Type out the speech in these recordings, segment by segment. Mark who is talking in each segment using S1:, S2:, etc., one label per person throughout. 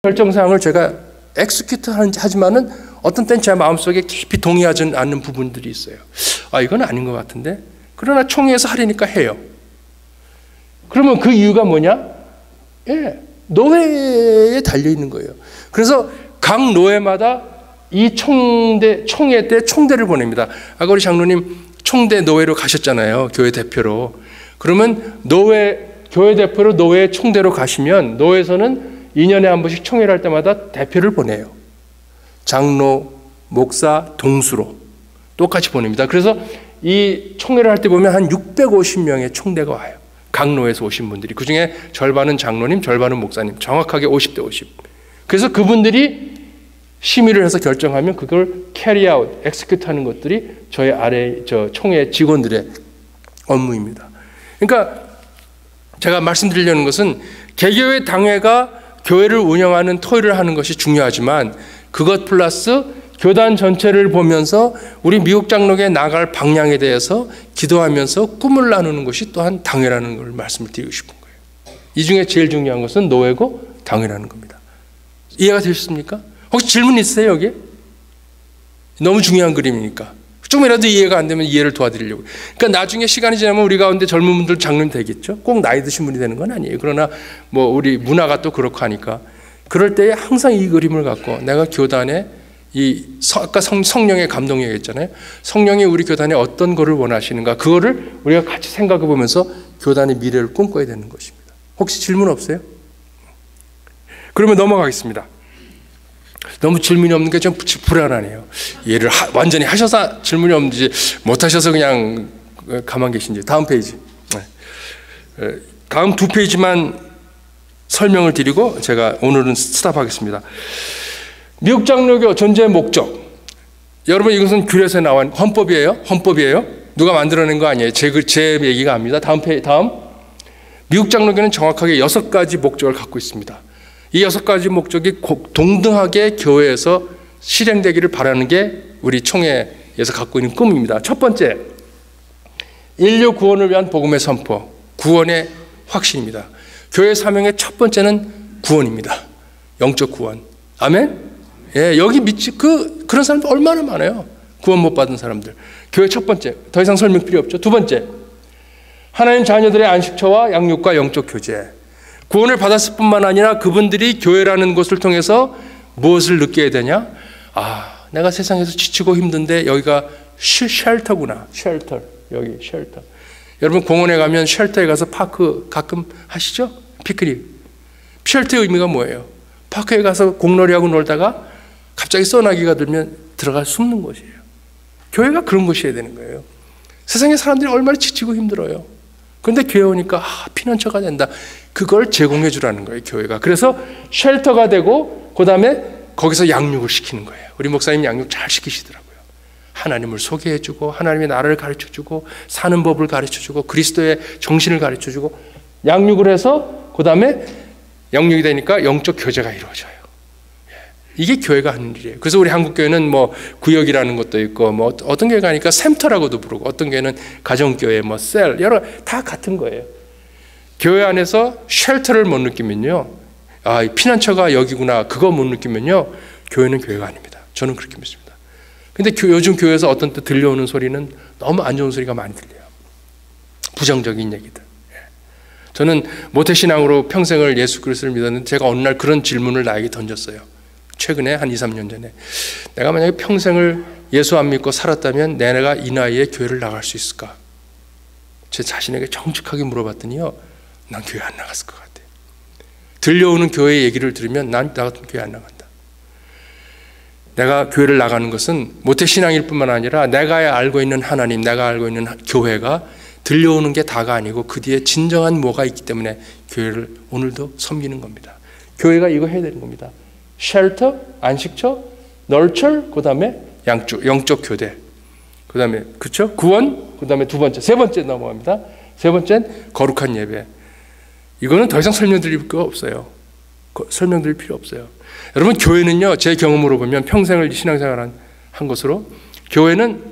S1: 결정사항을 제가 엑스큐트 하지만은 어떤 때는 제 마음속에 깊이 동의하지 않는 부분들이 있어요. 아, 이건 아닌 것 같은데. 그러나 총회에서 하려니까 해요. 그러면 그 이유가 뭐냐? 예, 노회에 달려있는 거예요. 그래서 각 노회마다 이 총회 때 총대를 보냅니다. 아까 우리 장로님 총대 노회로 가셨잖아요. 교회 대표로. 그러면 교회 대표로 노회 총대로 가시면 노회에서는 2년에 한 번씩 총회를 할 때마다 대표를 보내요. 장로, 목사, 동수로 똑같이 보냅니다. 그래서 이 총회를 할 때 보면 한 650명의 총대가 와요. 각 노회에서 오신 분들이. 그중에 절반은 장로님, 절반은 목사님. 정확하게 50대 50. 그래서 그분들이 심의를 해서 결정하면 그걸 carry out, execute 하는 것들이 저희 아래 총회 직원들의 업무입니다. 그러니까 제가 말씀드리려는 것은 개교회 당회가 교회를 운영하는 토의를 하는 것이 중요하지만 그것 플러스 교단 전체를 보면서 우리 미국 장로교에 나갈 방향에 대해서 기도하면서 꿈을 나누는 것이 또한 당회라는 걸 말씀을 드리고 싶은 거예요. 이 중에 제일 중요한 것은 노회고 당회라는 겁니다. 이해가 되셨습니까? 혹시 질문 있으세요 여기? 너무 중요한 그림이니까. 조금이라도 이해가 안 되면 이해를 도와드리려고. 그러니까 나중에 시간이 지나면 우리 가운데 젊은 분들 장로님 되겠죠? 꼭 나이 드신 분이 되는 건 아니에요. 그러나 뭐 우리 문화가 또 그렇고 하니까 그럴 때에 항상 이 그림을 갖고 내가 교단에 아까 성령의 감동 얘기했잖아요. 성령이 우리 교단에 어떤 거를 원하시는가 그거를 우리가 같이 생각해 보면서 교단의 미래를 꿈꿔야 되는 것입니다. 혹시 질문 없어요? 그러면 넘어가겠습니다. 너무 질문이 없는 게 좀 불안하네요. 이해를 완전히 하셔서 질문이 없는지 못하셔서 그냥 가만 계신지. 다음 페이지. 다음 두 페이지만 설명을 드리고 제가 오늘은 스탑하겠습니다. 미국 장로교 존재의 목적. 여러분 이것은 규례에서 나온 헌법이에요. 헌법이에요. 누가 만들어낸 거 아니에요. 제 얘기가 아닙니다. 다음. 미국 장로교는 정확하게 6가지 목적을 갖고 있습니다. 이 6가지 목적이 동등하게 교회에서 실행되기를 바라는 게 우리 총회에서 갖고 있는 꿈입니다. 첫 번째, 인류 구원을 위한 복음의 선포, 구원의 확신입니다. 교회 사명의 첫 번째는 구원입니다. 영적 구원. 아멘? 예, 여기 그런 사람들 얼마나 많아요. 구원 못 받은 사람들. 교회 첫 번째, 더 이상 설명 필요 없죠. 두 번째, 하나님 자녀들의 안식처와 양육과 영적 교제. 구원을 받았을 뿐만 아니라 그분들이 교회라는 곳을 통해서 무엇을 느껴야 되냐? 아, 내가 세상에서 지치고 힘든데 여기가 쉘터구나. 쉘터. 여기 쉘터. 여러분 공원에 가면 쉘터에 가서 파크 가끔 하시죠? 피크닉. 쉘터의 의미가 뭐예요? 파크에 가서 공놀이하고 놀다가 갑자기 소나기가 들면 들어가 숨는 곳이에요. 교회가 그런 곳이어야 되는 거예요. 세상에 사람들이 얼마나 지치고 힘들어요. 그런데 교회 오니까 피난처가 된다. 그걸 제공해 주라는 거예요, 교회가. 그래서 쉘터가 되고 그 다음에 거기서 양육을 시키는 거예요. 우리 목사님 양육 잘 시키시더라고요. 하나님을 소개해 주고 하나님의 나라를 가르쳐 주고 사는 법을 가르쳐 주고 그리스도의 정신을 가르쳐 주고 양육을 해서 그 다음에 양육이 되니까 영적 교제가 이루어져요. 이게 교회가 하는 일이에요. 그래서 우리 한국교회는 뭐 구역이라는 것도 있고 뭐 어떤 교회가 하니까 샘터라고도 부르고 어떤 교회는 가정교회 뭐 셀 여러 다 같은 거예요. 교회 안에서 쉘터를 못 느끼면요, 아, 피난처가 여기구나 그거 못 느끼면요, 교회는 교회가 아닙니다. 저는 그렇게 믿습니다. 근데 요즘 교회에서 어떤 때 들려오는 소리는 너무 안 좋은 소리가 많이 들려요. 부정적인 얘기들. 저는 모태신앙으로 평생을 예수 그리스도를 믿었는데 제가 어느 날 그런 질문을 나에게 던졌어요. 최근에 한 2, 3년 전에. 내가 만약에 평생을 예수 안 믿고 살았다면 내가 이 나이에 교회를 나갈 수 있을까? 제 자신에게 정직하게 물어봤더니요, 난 교회 안 나갔을 것 같아요. 들려오는 교회 얘기를 들으면 난 나 같은 교회 안 나간다. 내가 교회를 나가는 것은 모태신앙일 뿐만 아니라 내가 알고 있는 하나님, 내가 알고 있는 교회가 들려오는 게 다가 아니고 그 뒤에 진정한 뭐가 있기 때문에 교회를 오늘도 섬기는 겁니다. 교회가 이거 해야 되는 겁니다. 쉘터, 안식처, 널처, 그 다음에 영적 교대, 그 다음에 그렇죠? 구원, 그 다음에 두 번째, 세 번째 넘어갑니다. 세 번째는 거룩한 예배. 이거는 더 이상 설명드릴 거 없어요. 설명드릴 필요 없어요. 여러분 교회는요, 제 경험으로 보면 평생을 신앙생활 한 것으로 교회는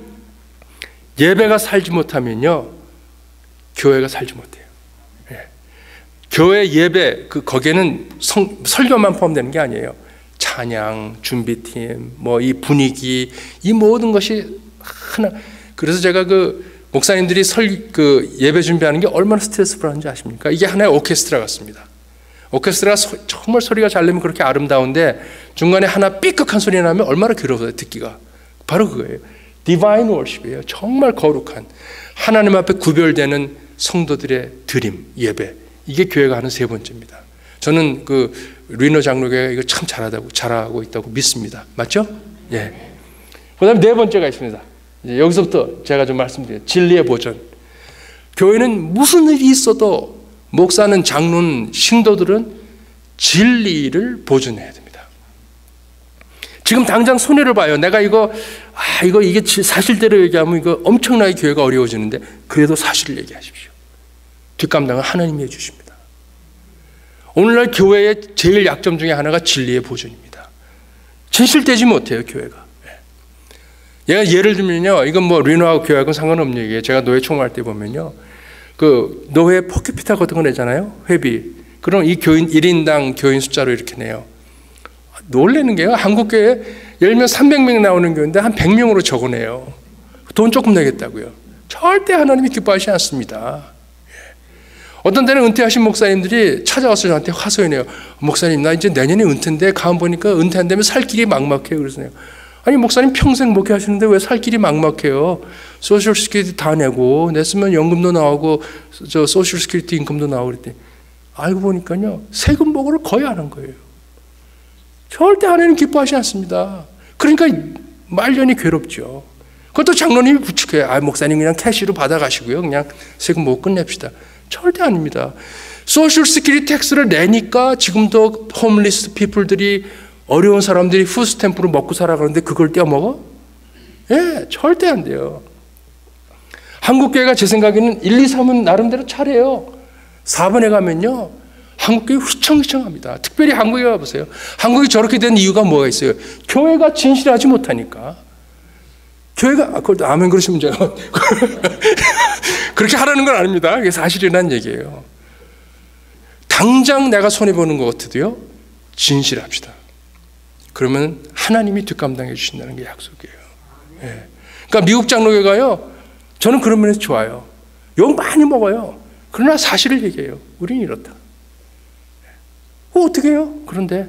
S1: 예배가 살지 못하면요, 교회가 살지 못해요. 교회 예배 거기에는 설교만 포함되는 게 아니에요. 찬양, 준비팀, 뭐 이 분위기, 이 모든 것이 하나. 그래서 제가 목사님들이 예배 준비하는 게 얼마나 스트레스풀한지 아십니까? 이게 하나의 오케스트라 같습니다. 오케스트라가 정말 소리가 잘 내면 그렇게 아름다운데 중간에 하나 삐끗한 소리 나면 얼마나 괴로워요, 듣기가. 바로 그거예요. 디바인 월십이에요. 정말 거룩한 하나님 앞에 구별되는 성도들의 드림, 예배. 이게 교회가 하는 세 번째입니다. 저는 리너 장로교회가 이거 참 잘하고 있다고 믿습니다. 맞죠? 예. 그 다음에 네 번째가 있습니다. 이제 여기서부터 제가 좀 말씀드려요. 진리의 보존. 교회는 무슨 일이 있어도 목사는, 장로는, 신도들은 진리를 보존해야 됩니다. 지금 당장 손해를 봐요. 내가 이게 사실대로 얘기하면 이거 엄청나게 교회가 어려워지는데 그래도 사실을 얘기하십시오. 뒷감당은 하나님이 해주십니다. 오늘날 교회의 제일 약점 중에 하나가 진리의 보존입니다. 진실되지 못해요, 교회가. 얘가 예를 들면요, 이건 뭐 리노하고 교회하고는 상관없는 얘기예요. 제가 노회 총무할 때 보면요, 노회 퍼큐피타 같은 거 내잖아요, 회비. 그럼 이 교인 1인당 교인 숫자로 이렇게 내요. 놀라는 게요, 한국교회 열면 300명 나오는 교회인데 한 100명으로 적어내요. 돈 조금 내겠다고요. 절대 하나님이 기뻐하시지 않습니다. 어떤 때는 은퇴하신 목사님들이 찾아와서 저한테 화소연해요. 목사님, 나 이제 내년에 은퇴인데 가만 보니까 은퇴 안 되면 살 길이 막막해요. 그래서 아니, 목사님 평생 목회하시는데 왜 살 길이 막막해요? 소셜 시큐리티 다 내고, 냈으면 연금도 나오고 소셜 시큐리티 인컴도 나오고 그랬더니 알고 보니까요, 세금 보고를 거의 안 한 거예요. 절대 하나님 기뻐하지 않습니다. 그러니까 말년이 괴롭죠. 그것도 장로님이 부축해요. 목사님 그냥 캐시로 받아가시고요, 그냥 세금 보고 끝냅시다. 절대 아닙니다. 소셜 시큐리티 텍스를 내니까 지금도 홈리스 피플들이, 어려운 사람들이 푸드스탬프로 먹고 살아가는데 그걸 떼어먹어? 예, 절대 안 돼요. 한국교회가 제 생각에는 1, 2, 3은 나름대로 잘해요. 4번에 가면요, 한국교회 휘청휘청합니다. 특별히 한국에 가보세요. 한국이 저렇게 된 이유가 뭐가 있어요? 교회가 진실하지 못하니까. 교회가, 아멘 그러시면 제가 그렇게 하라는 건 아닙니다. 이게 사실이라는 얘기예요. 당장 내가 손해보는 것 같아도요, 진실합시다. 그러면 하나님이 뒷감당해 주신다는 게 약속이에요. 예. 그러니까 미국 장로교가요, 저는 그런 면에서 좋아요. 욕 많이 먹어요. 그러나 사실을 얘기해요. 우리는 이렇다. 어떻게 해요? 그런데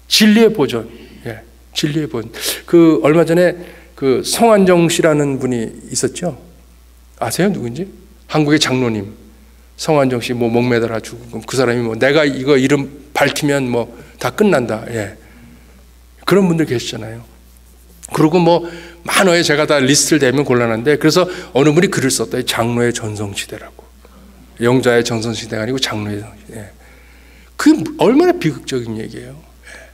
S1: 진리의 보존. 예. 진리의 보존. 얼마 전에 성환정 씨라는 분이 있었죠. 아세요? 누군지? 한국의 장로님. 성환정 씨 목 매달아 주고, 그 사람이 내가 이거 이름 밝히면 다 끝난다. 예. 그런 분들 계시잖아요. 그리고 많아요. 제가 다 리스트를 대면 곤란한데, 그래서 어느 분이 글을 썼다. 장로의 전성시대라고. 영자의 전성시대가 아니고 장로의 전성시대. 예. 그게 얼마나 비극적인 얘기예요. 예.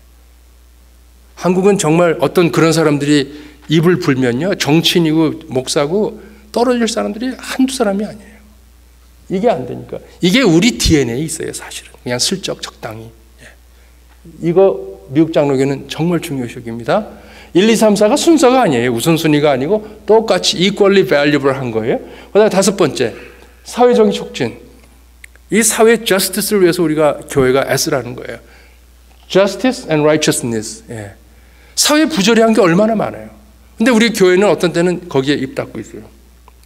S1: 한국은 정말 어떤 그런 사람들이 입을 불면요, 정치인이고 목사고 떨어질 사람들이 한두 사람이 아니에요. 이게 안 되니까. 이게 우리 DNA에 있어요, 사실은. 그냥 슬쩍 적당히. 예. 이거 미국 장로교는 정말 중요시입니다. 1, 2, 3, 4가 순서가 아니에요. 우선순위가 아니고 똑같이 equally valuable 한 거예요. 그 다음에 다섯 번째, 사회적인 촉진. 이 사회 justice를 위해서 우리가 교회가 애쓰라는 거예요. Justice and righteousness. 예. 사회 부조리한 게 얼마나 많아요. 근데 우리 교회는 어떤 때는 거기에 입 닫고 있어요.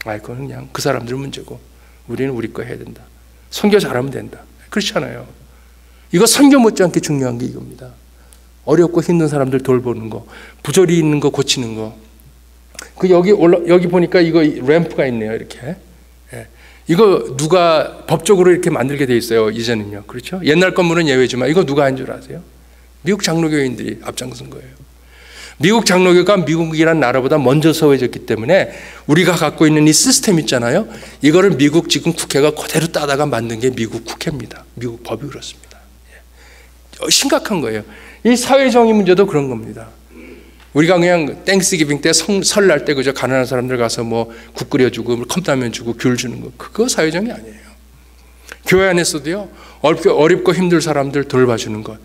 S1: 그건 그냥 그 사람들 문제고 우리는 우리 거 해야 된다. 선교 잘하면 된다. 그렇지 않아요. 이거 선교 못지않게 중요한 게 이겁니다. 어렵고 힘든 사람들 돌보는 거, 부조리 있는 거 고치는 거. 여기 보니까 이거 램프가 있네요, 이렇게. 예. 이거 누가 법적으로 이렇게 만들게 돼 있어요, 이제는요. 그렇죠? 옛날 건물은 예외지만 이거 누가 한 줄 아세요? 미국 장로교인들이 앞장선 거예요. 미국 장로교가 미국이라는 나라보다 먼저 서해졌기 때문에 우리가 갖고 있는 이 시스템 있잖아요. 이거를 미국 지금 국회가 그대로 따다가 만든 게 미국 국회입니다. 미국 법이 그렇습니다. 심각한 거예요. 이 사회정의 문제도 그런 겁니다. 우리가 그냥 땡스기빙 때, 설날 때 그저 가난한 사람들 가서 국 끓여주고 컵라면 주고 귤 주는 거, 그거 사회정의 아니에요. 교회 안에서도요, 어렵고 힘들 사람들 돌봐주는 것.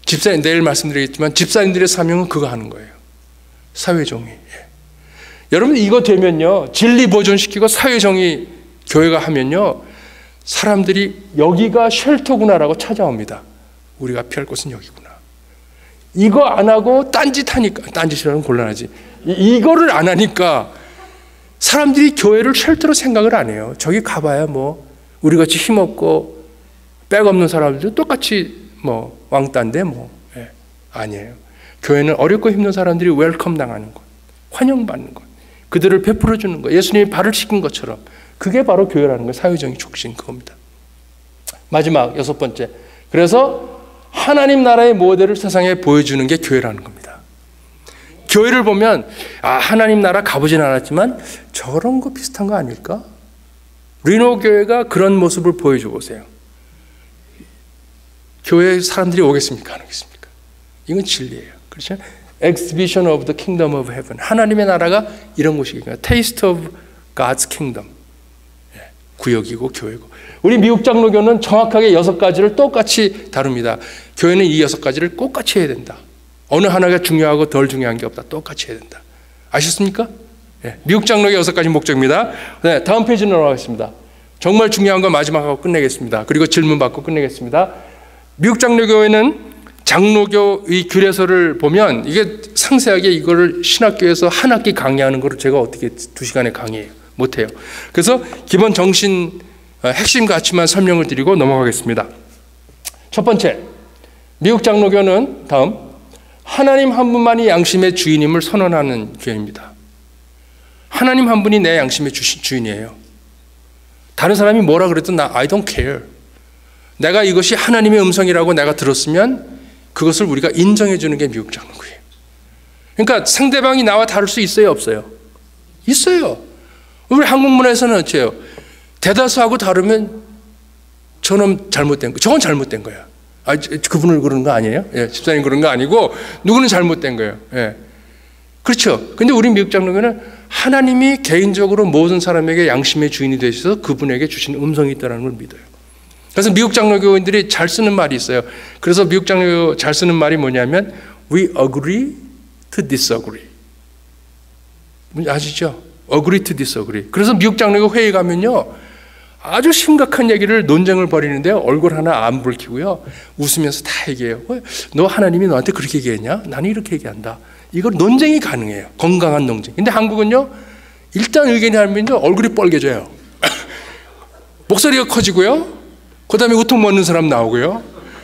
S1: 집사님, 내일 말씀드리겠지만 집사님들의 사명은 그거 하는 거예요. 사회정의. 예. 여러분 이거 되면요, 진리 보존시키고 사회정의 교회가 하면요, 사람들이 여기가 쉘터구나라고 찾아옵니다. 우리가 피할 곳은 여기구나. 이거 안 하고 딴짓하니까, 딴짓이라면 곤란하지. 이거를 안 하니까 사람들이 교회를 쉘터로 생각을 안 해요. 저기 가봐야 뭐 우리같이 힘없고 백 없는 사람들도 똑같이 뭐 왕따인데 뭐. 예, 아니에요. 교회는 어렵고 힘든 사람들이 웰컴 당하는 것, 환영받는 것, 그들을 베풀어 주는 것, 예수님이 발을 씻긴 것처럼, 그게 바로 교회라는 거예요. 사회적인 촉신, 그겁니다. 마지막 6번째, 그래서 하나님 나라의 모델을 세상에 보여주는 게 교회라는 겁니다. 교회를 보면 하나님 나라 가보진 않았지만 저런 거 비슷한 거 아닐까? 리노 교회가 그런 모습을 보여주고 보세요. 교회에 사람들이 오겠습니까? 안 오겠습니까? 이건 진리예요. 그렇죠? Exhibition of the Kingdom of Heaven. 하나님의 나라가 이런 곳이거든요. Taste of God's Kingdom. 구역이고 교회고. 우리 미국 장로교는 정확하게 6가지를 똑같이 다룹니다. 교회는 이 6가지를 똑같이 해야 된다. 어느 하나가 중요하고 덜 중요한 게 없다. 똑같이 해야 된다. 아셨습니까? 네, 미국 장로교 6가지 목적입니다. 네, 다음 페이지로 넘어가겠습니다. 정말 중요한 거 마지막 하고 끝내겠습니다. 그리고 질문 받고 끝내겠습니다. 미국 장로교회는 장로교의 규례서를 보면 이게 상세하게 이거를 신학교에서 한 학기 강의하는 거를 제가 어떻게 2시간에 강의해요? 못해요. 그래서 기본 정신 핵심 가치만 설명을 드리고 넘어가겠습니다. 첫 번째, 미국 장로교는 다음 하나님 한 분만이 양심의 주인임을 선언하는 교회입니다. 하나님 한 분이 내 양심의 주인이에요. 다른 사람이 뭐라 그래도 I don't care. 내가 이것이 하나님의 음성이라고 내가 들었으면 그것을 우리가 인정해 주는 게 미국 장로교예요. 그러니까 상대방이 나와 다를 수 있어요, 없어요? 있어요. 우리 한국 문화에서는 어째요? 대다수하고 다르면 저는 잘못된 거, 저건 잘못된 거야. 그분을 그러는 거 아니에요? 예, 집사님 그런 거 아니고 누구는 잘못된 거예요. 예. 그렇죠. 근데 우리 미국 장로교는 하나님이 개인적으로 모든 사람에게 양심의 주인이 되셔서 그분에게 주신 음성이 있다는 걸 믿어요. 그래서 미국 장로교인들이 잘 쓰는 말이 있어요. 그래서 미국 장로교 잘 쓰는 말이 뭐냐면 We agree to disagree. 아시죠? Agree to disagree. 그래서 미국 장로교 회의 가면요 아주 심각한 얘기를 논쟁을 벌이는데 얼굴 하나 안 붉히고요 웃으면서 다 얘기해요. 너 하나님이 너한테 그렇게 얘기했냐? 나는 이렇게 얘기한다. 이걸 논쟁이 가능해요. 건강한 논쟁. 근데 한국은요 일단 의견이 다르면 얼굴이 빨개져요. 목소리가 커지고요 그 다음에 우통 먹는 사람 나오고요.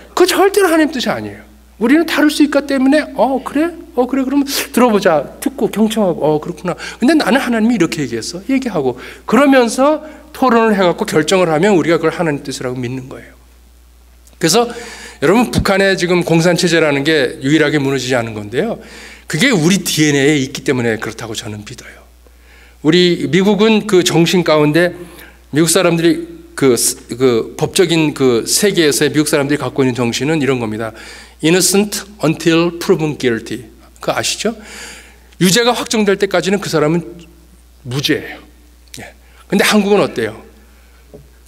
S1: 그거 절대로 하나님 뜻이 아니에요. 우리는 다를 수 있기 때문에 그래? 그래 그러면 들어보자. 듣고 경청하고 그렇구나. 근데 나는 하나님이 이렇게 얘기했어. 얘기하고 그러면서 토론을 해갖고 결정을 하면 우리가 그걸 하나님 뜻이라고 믿는 거예요. 그래서 여러분 북한의 지금 공산체제라는 게 유일하게 무너지지 않은 건데요. 그게 우리 DNA에 있기 때문에 그렇다고 저는 믿어요. 우리 미국은 그 정신 가운데 미국 사람들이 그 법적인 그 세계에서의 미국 사람들이 갖고 있는 정신은 이런 겁니다. Innocent until proven guilty. 그거 아시죠? 유죄가 확정될 때까지는 그 사람은 무죄예요. 근데 한국은 어때요?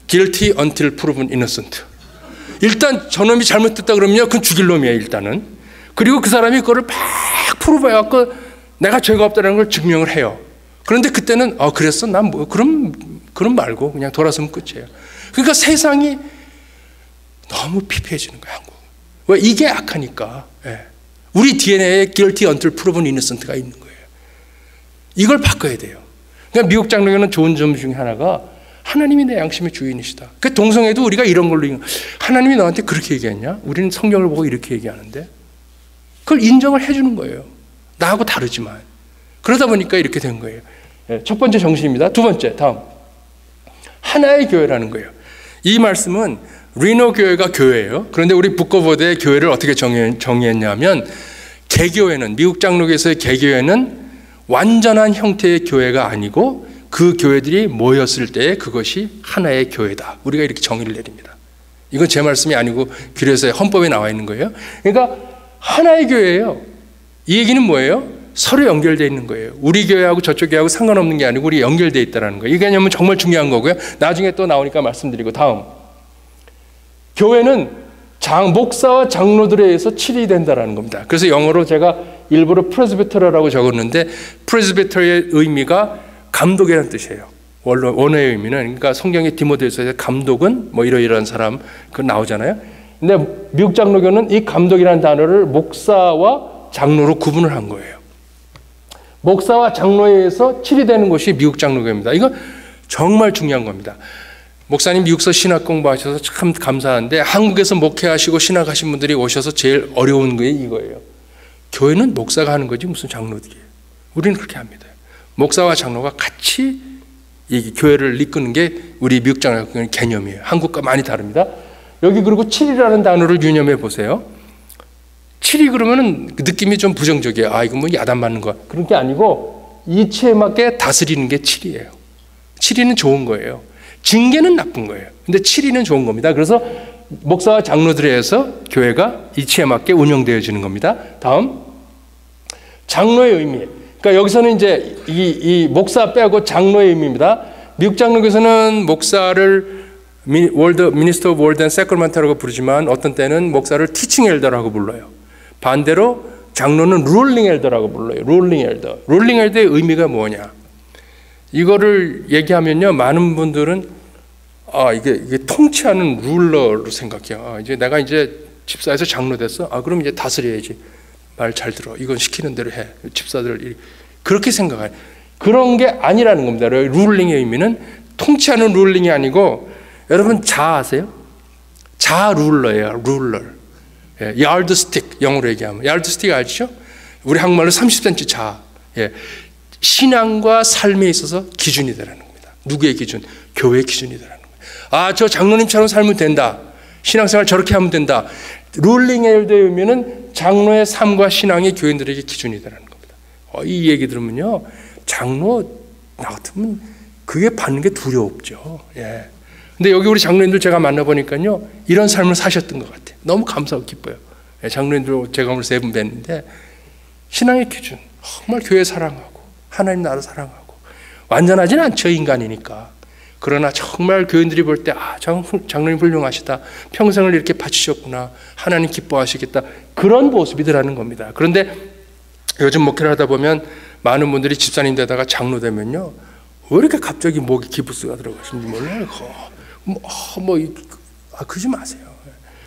S1: Guilty until proven innocent. 일단 저놈이 잘못했다 그러면요, 그건 죽일 놈이에요, 일단은. 그리고 그 사람이 그거를 막 프로브해갖고 내가 죄가 없다는 걸 증명을 해요. 그런데 그때는 그랬어? 난 뭐 그럼 말고 그냥 돌아서면 끝이에요. 그러니까 세상이 너무 피폐해지는 거예요, 한국. 왜? 이게 악하니까. 예. 우리 DNA에 guilty until proven innocent가 있는 거예요. 이걸 바꿔야 돼요. 그러니까 미국 장로교는 좋은 점 중에 하나가 하나님이 내 양심의 주인이시다. 그 동성애도 우리가 이런 걸로 하나님이 너한테 그렇게 얘기했냐? 우리는 성경을 보고 이렇게 얘기하는데 그걸 인정을 해주는 거예요. 나하고 다르지만. 그러다 보니까 이렇게 된 거예요. 첫 번째 정신입니다. 두 번째, 다음. 하나의 교회라는 거예요. 이 말씀은 리노 교회가 교회예요. 그런데 우리 북커버드의 교회를 어떻게 정의했냐면 개교회는, 미국 장로교에서의 개교회는 완전한 형태의 교회가 아니고 그 교회들이 모였을 때 그것이 하나의 교회다. 우리가 이렇게 정의를 내립니다. 이건 제 말씀이 아니고 규례서의 헌법에 나와 있는 거예요. 그러니까 하나의 교회예요. 이 얘기는 뭐예요? 서로 연결되어 있는 거예요. 우리 교회하고 저쪽 교회하고 상관없는 게 아니고 우리 연결되어 있다는 거예요. 이 개념은 정말 중요한 거고요. 나중에 또 나오니까 말씀드리고 다음. 교회는 목사와 장로들에 의해서 치리된다는 겁니다. 그래서 영어로 제가 일부러 프레스비터라고 적었는데 프레스비터의 의미가 감독이라는 뜻이에요. 원어의 의미는, 그러니까 성경의 디모데후서에 감독은 뭐 이러이러한 사람 그 나오잖아요. 근데 미국 장로교는 이 감독이라는 단어를 목사와 장로로 구분을 한 거예요. 목사와 장로에 의해서 치리되는 것이 미국 장로교입니다. 이거 정말 중요한 겁니다. 목사님 미국서 신학 공부하셔서 참 감사한데, 한국에서 목회하시고 신학하신 분들이 오셔서 제일 어려운 게 이거예요. 교회는 목사가 하는 거지 무슨 장로들이에요. 우리는 그렇게 합니다. 목사와 장로가 같이 이 교회를 이끄는 게 우리 미국 장로교의 개념이에요. 한국과 많이 다릅니다. 여기 그리고 7이라는 단어를 유념해 보세요. 7이 그러면은 느낌이 좀 부정적이에요. 아, 이거 뭐 야단 맞는 거야. 그런 게 아니고 이치에 맞게 다스리는 게 7이에요. 7이는 좋은 거예요. 징계는 나쁜 거예요. 근데 7이는 좋은 겁니다. 그래서 목사와 장로들에 의해서 교회가 이치에 맞게 운영되어지는 겁니다. 다음, 장로의 의미. 그러니까 여기서는 이제 이 목사 빼고 장로의 의미입니다. 미국 장로교에서는 목사를 미니스터 오브 월드 앤 세크리먼트라고 부르지만 어떤 때는 목사를 티칭 엘더라고 불러요. 반대로 장로는 룰링 엘더라고 불러요. 룰링 엘더. 룰링 엘더의 의미가 뭐냐? 이거를 얘기하면요, 많은 분들은 이게 통치하는 룰러로 생각해요. 이제 내가 이제 집사에서 장로 됐어. 그럼 이제 다스려야지. 말 잘 들어. 이건 시키는 대로 해. 집사들 그렇게 생각해요. 그런 게 아니라는 겁니다. 룰링의 의미는 통치하는 룰링이 아니고, 여러분 자 아세요? 자 룰러예요. 룰러. 야드스틱 영어로 얘기하면 야드스틱 알죠? 우리 한국말로 30cm 자. 신앙과 삶에 있어서 기준이 되라는 겁니다. 누구의 기준? 교회의 기준이 되라는 겁니다. 저 장로님처럼 살면 된다. 신앙생활 저렇게 하면 된다. 룰링 엘더의 의미는 장로의 삶과 신앙이 교인들에게 기준이 되라는 겁니다. 이 얘기 들으면요, 장로 나 같으면 그게 받는 게 두렵죠. 근데 여기 우리 장로님들 제가 만나보니까요, 이런 삶을 사셨던 것 같아요. 너무 감사하고 기뻐요. 장로님들 제가 오늘 3분 뵀는데, 신앙의 기준, 정말 교회 사랑하고 하나님 나라 사랑하고, 완전하진 않죠, 인간이니까. 그러나 정말 교인들이 볼 때 장로님 훌륭하시다, 평생을 이렇게 바치셨구나, 하나님 기뻐하시겠다, 그런 모습이더라는 겁니다. 그런데 요즘 목회를 하다 보면 많은 분들이 집사님 되다가 장로 되면요, 왜 이렇게 갑자기 목에 기부스가 들어가시는지 몰라요. 그러지 마세요.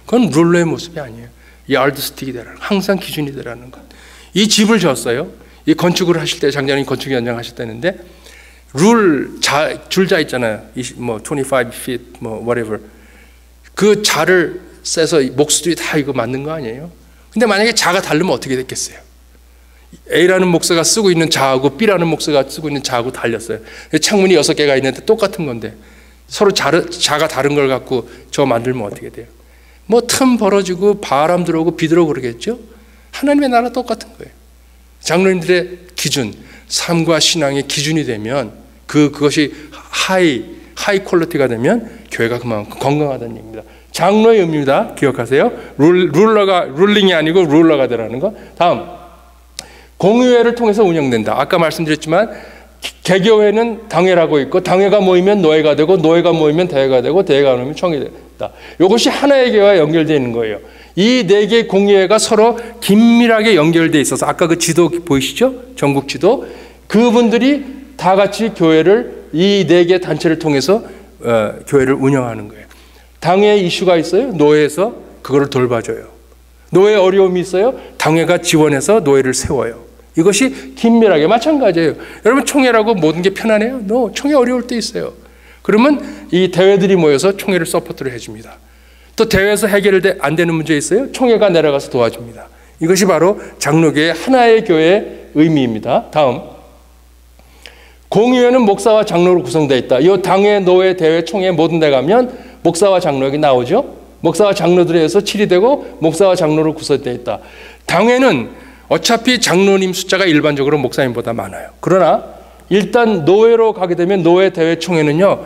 S1: 그건 룰러의 모습이 아니에요. 야드스틱이 되라는, 항상 기준이 되라는 것. 이 집을 졌어요. 이 건축을 하실 때, 장장님 건축 연장 하셨다는데, 줄자 있잖아요. 25 feet, whatever. 그 자를 쎄서 목수들이 다 이거 맞는 거 아니에요? 근데 만약에 자가 다르면 어떻게 됐겠어요? A라는 목사가 쓰고 있는 자하고 B라는 목사가 쓰고 있는 자하고 달렸어요. 창문이 6개가 있는데 똑같은 건데 서로 자가 다른 걸 갖고 저 만들면 어떻게 돼요? 틈 벌어지고 바람 들어오고 비 들어오고 그러겠죠? 하나님의 나라 똑같은 거예요. 장로님들의 기준, 삶과 신앙의 기준이 되면 그것이 하이 퀄리티가 되면 교회가 그만큼 건강하다는 얘기입니다. 장로의 의미입니다. 기억하세요. 룰링이 아니고 룰러가 되라는 거. 다음, 공의회를 통해서 운영된다. 아까 말씀드렸지만 개교회는 당회라고 있고, 당회가 모이면 노회가 되고, 노회가 모이면 대회가 되고, 대회가 모이면 총회가 된다. 이것이 하나의 교회와 연결되어 있는 거예요. 이 4개의 공의회가 서로 긴밀하게 연결되어 있어서, 아까 그 지도 보이시죠? 전국 지도. 그분들이 다 같이 교회를, 이 4개 단체를 통해서 교회를 운영하는 거예요. 당회 이슈가 있어요. 노회에서 그거를 돌봐줘요. 노회 어려움이 있어요. 당회가 지원해서 노회를 세워요. 이것이 긴밀하게 마찬가지예요. 여러분 총회라고 모든 게 편안해요? 총회 어려울 때 있어요. 그러면 이 대회들이 모여서 총회를 서포트를 해줍니다. 또 대회에서 해결 안 되는 문제 있어요? 총회가 내려가서 도와줍니다. 이것이 바로 장로교의 하나의 교회의 의미입니다. 다음, 공의회는 목사와 장로로 구성되어 있다. 이 당회, 노회, 대회, 총회 모든 데 가면 목사와 장로 여기 나오죠. 목사와 장로들에 의해서 칠이되고 목사와 장로로 구성되어 있다. 당회는 어차피 장로님 숫자가 일반적으로 목사님보다 많아요. 그러나 일단 노회로 가게 되면 노회, 대회, 총회는요,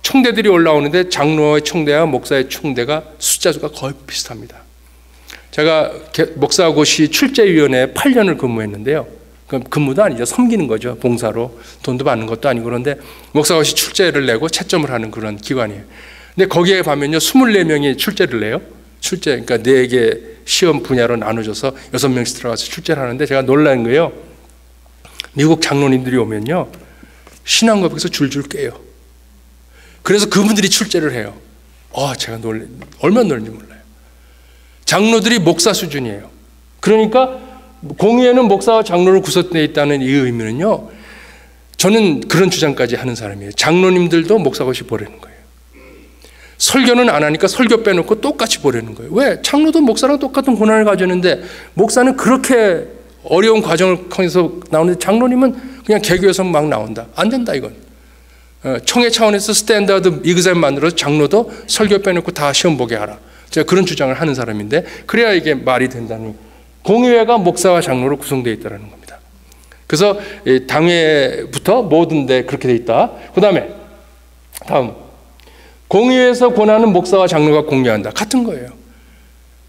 S1: 총대들이 올라오는데 장로의 총대와 목사의 총대가 숫자수가 거의 비슷합니다. 제가 목사고시 출제위원회에 8년을 근무했는데요. 근무도 아니죠. 섬기는 거죠. 봉사로. 돈도 받는 것도 아니고. 그런데 목사고시 출제를 내고 채점을 하는 그런 기관이에요. 근데 거기에 가면요, 24명이 출제를 내요. 그러니까 4개 시험 분야로 나눠져서 6명씩 들어가서 출제를 하는데, 제가 놀란 거예요. 미국 장로님들이 오면요, 신앙고백에서 줄줄 깨요. 그래서 그분들이 출제를 해요. 제가 얼마나 놀는지 몰라요. 장로들이 목사 수준이에요. 그러니까 공의회는 목사와 장로로 구성되어 있다는 이 의미는요, 저는 그런 주장까지 하는 사람이에요. 장로님들도 목사고시 보라는 거예요. 설교는 안 하니까 설교 빼놓고 똑같이 보라는 거예요. 왜? 장로도 목사랑 똑같은 고난을 가졌는데 목사는 그렇게 어려운 과정을 통해서 나오는데 장로님은 그냥 개교에서 막 나온다. 안 된다 이건. 총회 차원에서 스탠다드 이그잼 만들어서 장로도 설교 빼놓고 다 시험 보게 하라. 제가 그런 주장을 하는 사람인데 그래야 이게 말이 된다는, 공의회가 목사와 장로로 구성되어 있다는 겁니다. 그래서 당회부터 모든 데 그렇게 되어 있다. 그 다음에 다음, 공의회에서 권하는 목사와 장로가 공유한다. 같은 거예요.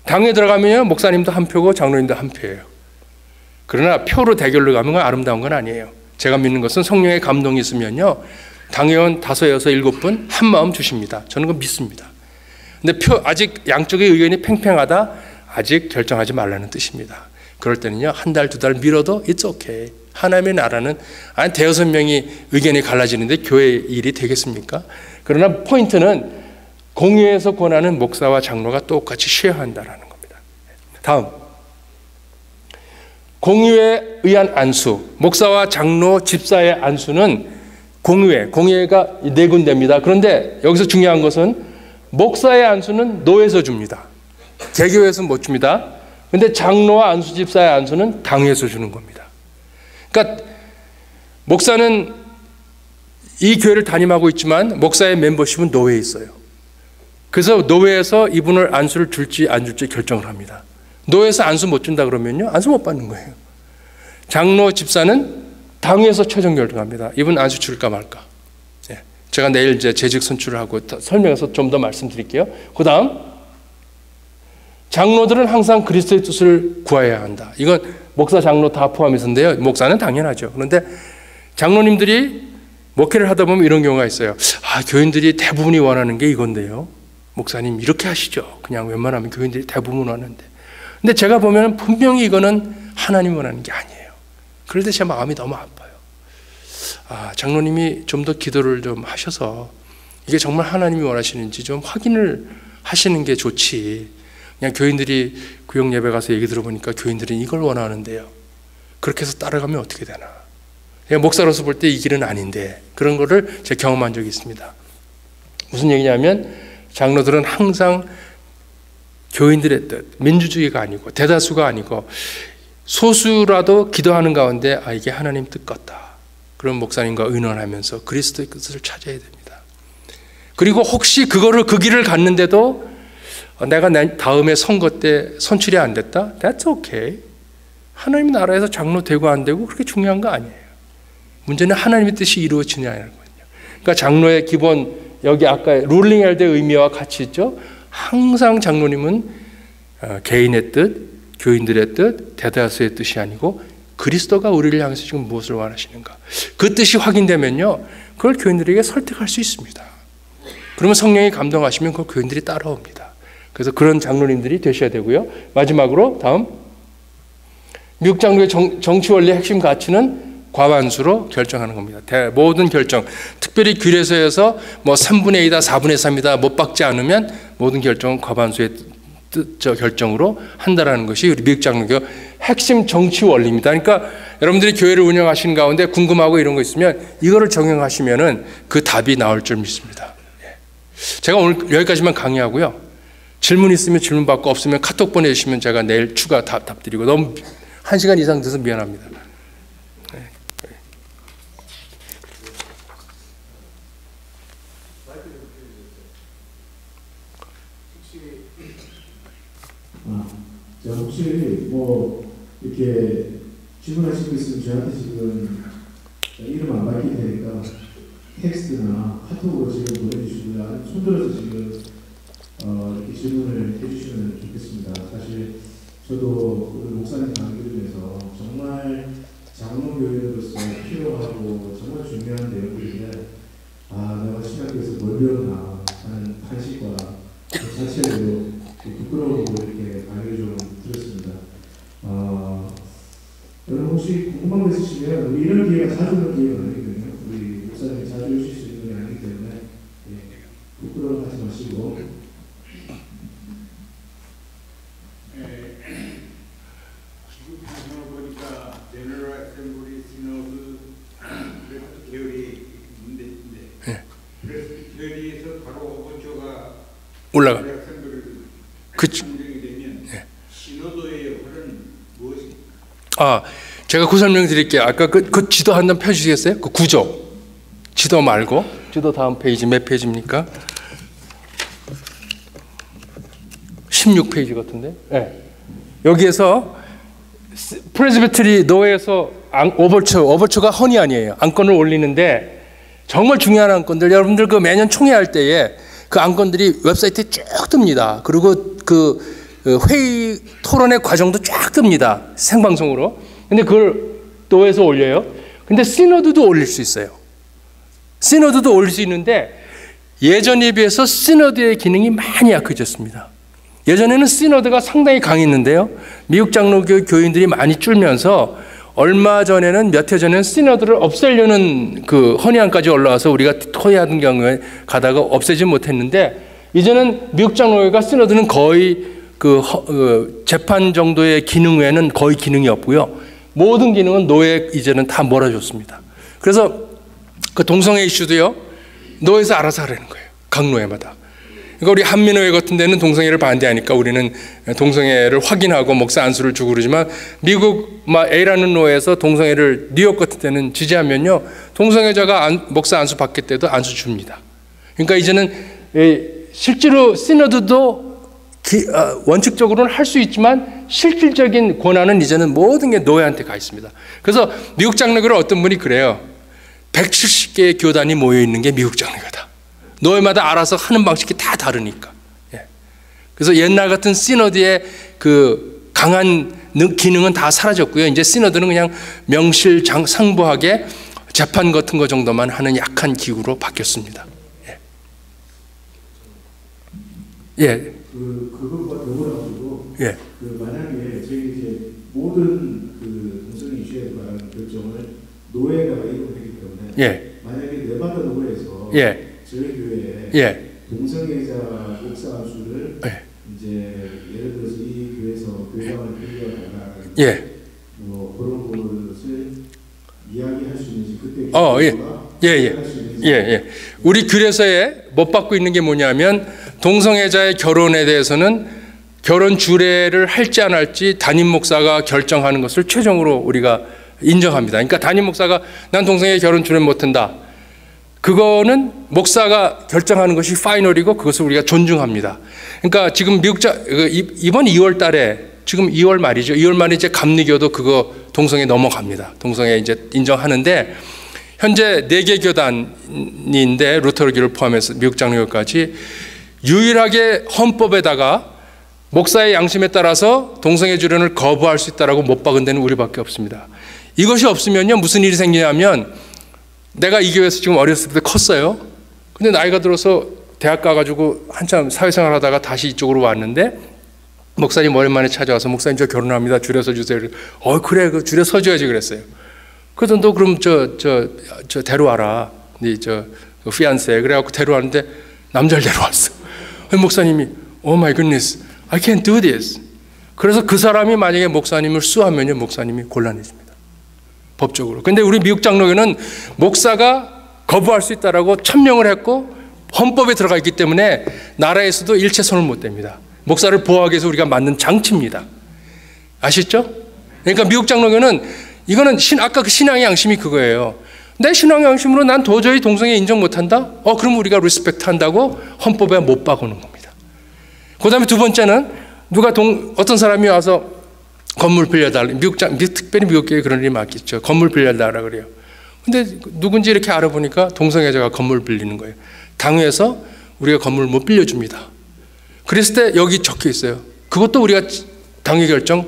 S1: 당회 들어가면 목사님도 한 표고 장로님도 한 표예요. 그러나 표로 대결로 가면 아름다운 건 아니에요. 제가 믿는 것은 성령의 감동이 있으면요, 당회원 5, 6, 7분 한 마음 주십니다. 저는 그거 믿습니다. 근데 아직 양쪽의 의견이 팽팽하다, 아직 결정하지 말라는 뜻입니다. 그럴 때는요, 한 달, 2달 미뤄도 it's okay. 하나님의 나라는 대여섯 명이 의견이 갈라지는데 교회 일이 되겠습니까? 그러나 포인트는 공의회에서 권하는 목사와 장로가 똑같이 쉐어한다라는 겁니다. 다음, 공의회에 의한 안수, 목사와 장로, 집사의 안수는 공의회가 4군데입니다. 그런데 여기서 중요한 것은 목사의 안수는 노회에서 줍니다. 개교에서는 못 줍니다. 그런데 장로와 안수 집사의 안수는 당회에서 주는 겁니다. 그러니까 목사는 이 교회를 담임하고 있지만 목사의 멤버십은 노회에 있어요. 그래서 노회에서 이분을 안수를 줄지 안 줄지 결정을 합니다. 노회에서 안수 못 준다 그러면요, 안수 못 받는 거예요. 장로 집사는 당회에서 최종 결정합니다. 이분 안수 줄까 말까. 제가 내일 이제 재직 선출을 하고 설명해서 좀 더 말씀드릴게요. 그 다음, 장로들은 항상 그리스도의 뜻을 구해야 한다. 이건 목사, 장로 다 포함해서인데요. 목사는 당연하죠. 그런데 장로님들이 목회를 하다 보면 이런 경우가 있어요. 교인들이 대부분이 원하는 게 이건데요. 목사님 이렇게 하시죠. 그냥 웬만하면 교인들이 대부분 원하는데. 근데 제가 보면 분명히 이거는 하나님 원하는 게 아니에요. 그럴 때 제 마음이 너무 아파요. 장로님이 좀 더 기도를 좀 하셔서 이게 정말 하나님이 원하시는지 좀 확인을 하시는 게 좋지. 그냥 교인들이 구역 예배 가서 얘기 들어보니까 교인들은 이걸 원하는데요. 그렇게 해서 따라가면 어떻게 되나. 목사로서 볼 때 이 길은 아닌데, 그런 거를 제가 경험한 적이 있습니다. 무슨 얘기냐면 장로들은 항상 교인들의 뜻, 민주주의가 아니고 대다수가 아니고 소수라도 기도하는 가운데 이게 하나님 뜻 같다. 그런 목사님과 의논하면서 그리스도의 뜻을 찾아야 됩니다. 그리고 혹시 그 길을 갔는데도 내가 다음에 선거 때 선출이 안 됐다? That's okay. 하나님 나라에서 장로 되고 안 되고 그렇게 중요한 거 아니에요. 문제는 하나님의 뜻이 이루어지냐는 거거든요. 그러니까 장로의 기본, 여기 아까 룰링 엘더의 의미와 같이 있죠. 항상 장로님은 개인의 뜻, 교인들의 뜻, 대다수의 뜻이 아니고 그리스도가 우리를 향해서 지금 무엇을 원하시는가. 그 뜻이 확인되면요, 그걸 교인들에게 설득할 수 있습니다. 그러면 성령이 감동하시면 그 교인들이 따라옵니다. 그래서 그런 장로님들이 되셔야 되고요. 마지막으로 다음, 미국 장로의 정치 원리의 핵심 가치는 과반수로 결정하는 겁니다. 모든 결정, 특별히 규례서에서 3분의 2다, 4분의 3이다 못 박지 않으면 모든 결정은 과반수의 결정으로 한다라는 것이 우리 미국 장로교 핵심 정치 원리입니다. 그러니까 여러분들이 교회를 운영하시는 가운데 궁금하고 이런 거 있으면 이거를 적용하시면은 그 답이 나올 줄 믿습니다. 제가 오늘 여기까지만 강의하고요. 질문 있으면 질문 받고, 없으면 카톡 보내주시면 제가 내일 추가 답 드리고, 너무 1시간 이상 돼서 미안합니다.
S2: 혹시 이렇게 질문하실 거 있으면 저한테 지금 이름 안 밝힐 테니까 텍스트나 카톡으로 지금 보내주시고요. 손들어서 지금 이렇게 질문을 해주시면 좋겠습니다. 사실 저도 오늘 목사님 강의를 위해서 정말 장로교회로서 필요하고 정말 중요한 내용들인데 내가 신학교에서 뭘 배웠나 하는 탄식과 그 자체로 부끄러움으로 이렇게 강의를 좀 드렸습니다. 여러분 혹시 궁금한 거 있으시면 우리 이런 기회가 자주 오는 기회가 아니거든요. 우리 목사님이 자주 오실 수 있는 게 아니기 때문에
S3: 제너럴 어셈블리 시노드 프레스비 계열이 있는데 프레스비 계열에서 바로 오버처가
S1: 올라가.
S3: 그렇죠. 되면 시노드의 역할은 무엇입니까?
S1: 아, 제가 그 설명 드릴게요. 아까 그 지도 한 번 펴주시겠어요? 그 구조. 지도 말고. 지도 다음 페이지 몇 페이지입니까? 16페이지 같은데. 네. 여기에서 프레스비터리 노회에서 오버처가 헌이 아니에요. 안건을 올리는데 정말 중요한 안건들, 여러분들 그 매년 총회할 때에 그 안건들이 웹사이트에 쭉 뜹니다. 그리고 그 회의 토론의 과정도 쫙 뜹니다. 생방송으로. 근데 그걸 노회에서 올려요. 근데 시너드도 올릴 수 있어요. 시너드도 올릴 수 있는데 예전에 비해서 시너드의 기능이 많이 약해졌습니다. 예전에는 시너드가 상당히 강했는데요. 미국 장로교 교인들이 많이 줄면서 얼마 전에는 몇 해 전에는 시너드를 없애려는 그 헌의안까지 올라와서 우리가 토의하던 경우에 가다가 없애지 못했는데 이제는 미국 장로교가 시너드는 거의 재판 정도의 기능 외에는 거의 기능이 없고요. 모든 기능은 노예 이제는 다 몰아줬습니다. 그래서 그 동성애 이슈도요, 노예에서 알아서 하라는 거예요. 각 노예마다. 그러니까 우리 한민노회 같은 데는 동성애를 반대하니까 우리는 동성애를 확인하고 목사 안수를 주고 그러지만 미국 A라는 노회에서 동성애를 뉴욕 같은 데는 지지하면요, 동성애자가 목사 안수 받을 때도 안수 줍니다. 그러니까 이제는 실제로 시너드도 원칙적으로는 할 수 있지만 실질적인 권한은 이제는 모든 게 노예한테 가 있습니다. 그래서 미국 장로교를 어떤 분이 그래요. 170개의 교단이 모여 있는 게 미국 장로교다. 노예마다 알아서 하는 방식이 다 다르니까. 그래서 옛날 같은 시너드의 그 강한 기능은 다 사라졌고요. 이제 시너드는 그냥 명실상부하게 재판 같은 거 정도만 하는 약한 기구로 바뀌었습니다.
S2: 그것과 더불어 가지고 만약에 저희 이제 모든 그 동성애 이슈에 관한 결정을 노예가 이루어지기 때문에 만약에 네바다 노예에서 저희 교회에 동성애자 목사 안수를 이제 예를 들어서 이 교회에서 교회장을 빌려달라는 뭐 그런 것을 이야기할 수 있는지 그때
S1: 우리 규례서에 못 받고 있는 게 뭐냐면 동성애자의 결혼에 대해서는 결혼 주례를 할지 안 할지 담임 목사가 결정하는 것을 최종으로 우리가 인정합니다. 그러니까 담임 목사가 난 동성애 결혼 주례 못한다. 그거는 목사가 결정하는 것이 파이널이고 그것을 우리가 존중합니다. 그러니까 지금 이번 2월 달에 지금 2월 말이죠. 2월 말에 이제 감리교도 그거 동성애 넘어갑니다. 동성애 이제 인정하는데 현재 4개 교단인데 루터교를 포함해서 미국 장로교까지 유일하게 헌법에다가 목사의 양심에 따라서 동성애 주례를 거부할 수 있다라고 못 박은 데는 우리밖에 없습니다. 이것이 없으면요 무슨 일이 생기냐면 내가 이 교회에서 지금 어렸을 때 컸어요. 근데 나이가 들어서 대학 가가지고 한참 사회생활 하다가 다시 이쪽으로 왔는데 목사님 오랜만에 찾아와서 목사님 저 결혼합니다. 주례 서주세요. 그래 그 주례 서줘야지 그랬어요. 그래서 너 그럼 저 데려와라. 네 그 피안세 그래갖고 데려왔는데 남자를 데려왔어. 목사님이 Oh my goodness, I can't do this. 그래서 그 사람이 만약에 목사님을 수하면요 목사님이 곤란해집니다. 법적으로. 근데 우리 미국 장로교는 목사가 거부할 수 있다라고 천명을 했고 헌법에 들어가 있기 때문에 나라에서도 일체 손을 못 댑니다. 목사를 보호하기 위해서 우리가 만든 장치입니다. 아시죠? 그러니까 미국 장로교는 이거는 아까 그 신앙의 양심이 그거예요. 내 신앙의 양심으로 난 도저히 동성애 인정 못한다? 그럼 우리가 리스펙트 한다고 헌법에 못 박아놓은 겁니다. 그 다음에 두 번째는 어떤 사람이 와서 건물 빌려달라. 특별히 미국 교회에 그런 일이 많겠죠. 건물 빌려달라 그래요. 근데 누군지 이렇게 알아보니까 동성애자가 건물 빌리는 거예요. 당회에서 우리가 건물 못 빌려줍니다. 그랬을 때 여기 적혀 있어요. 그것도 우리가 당회 결정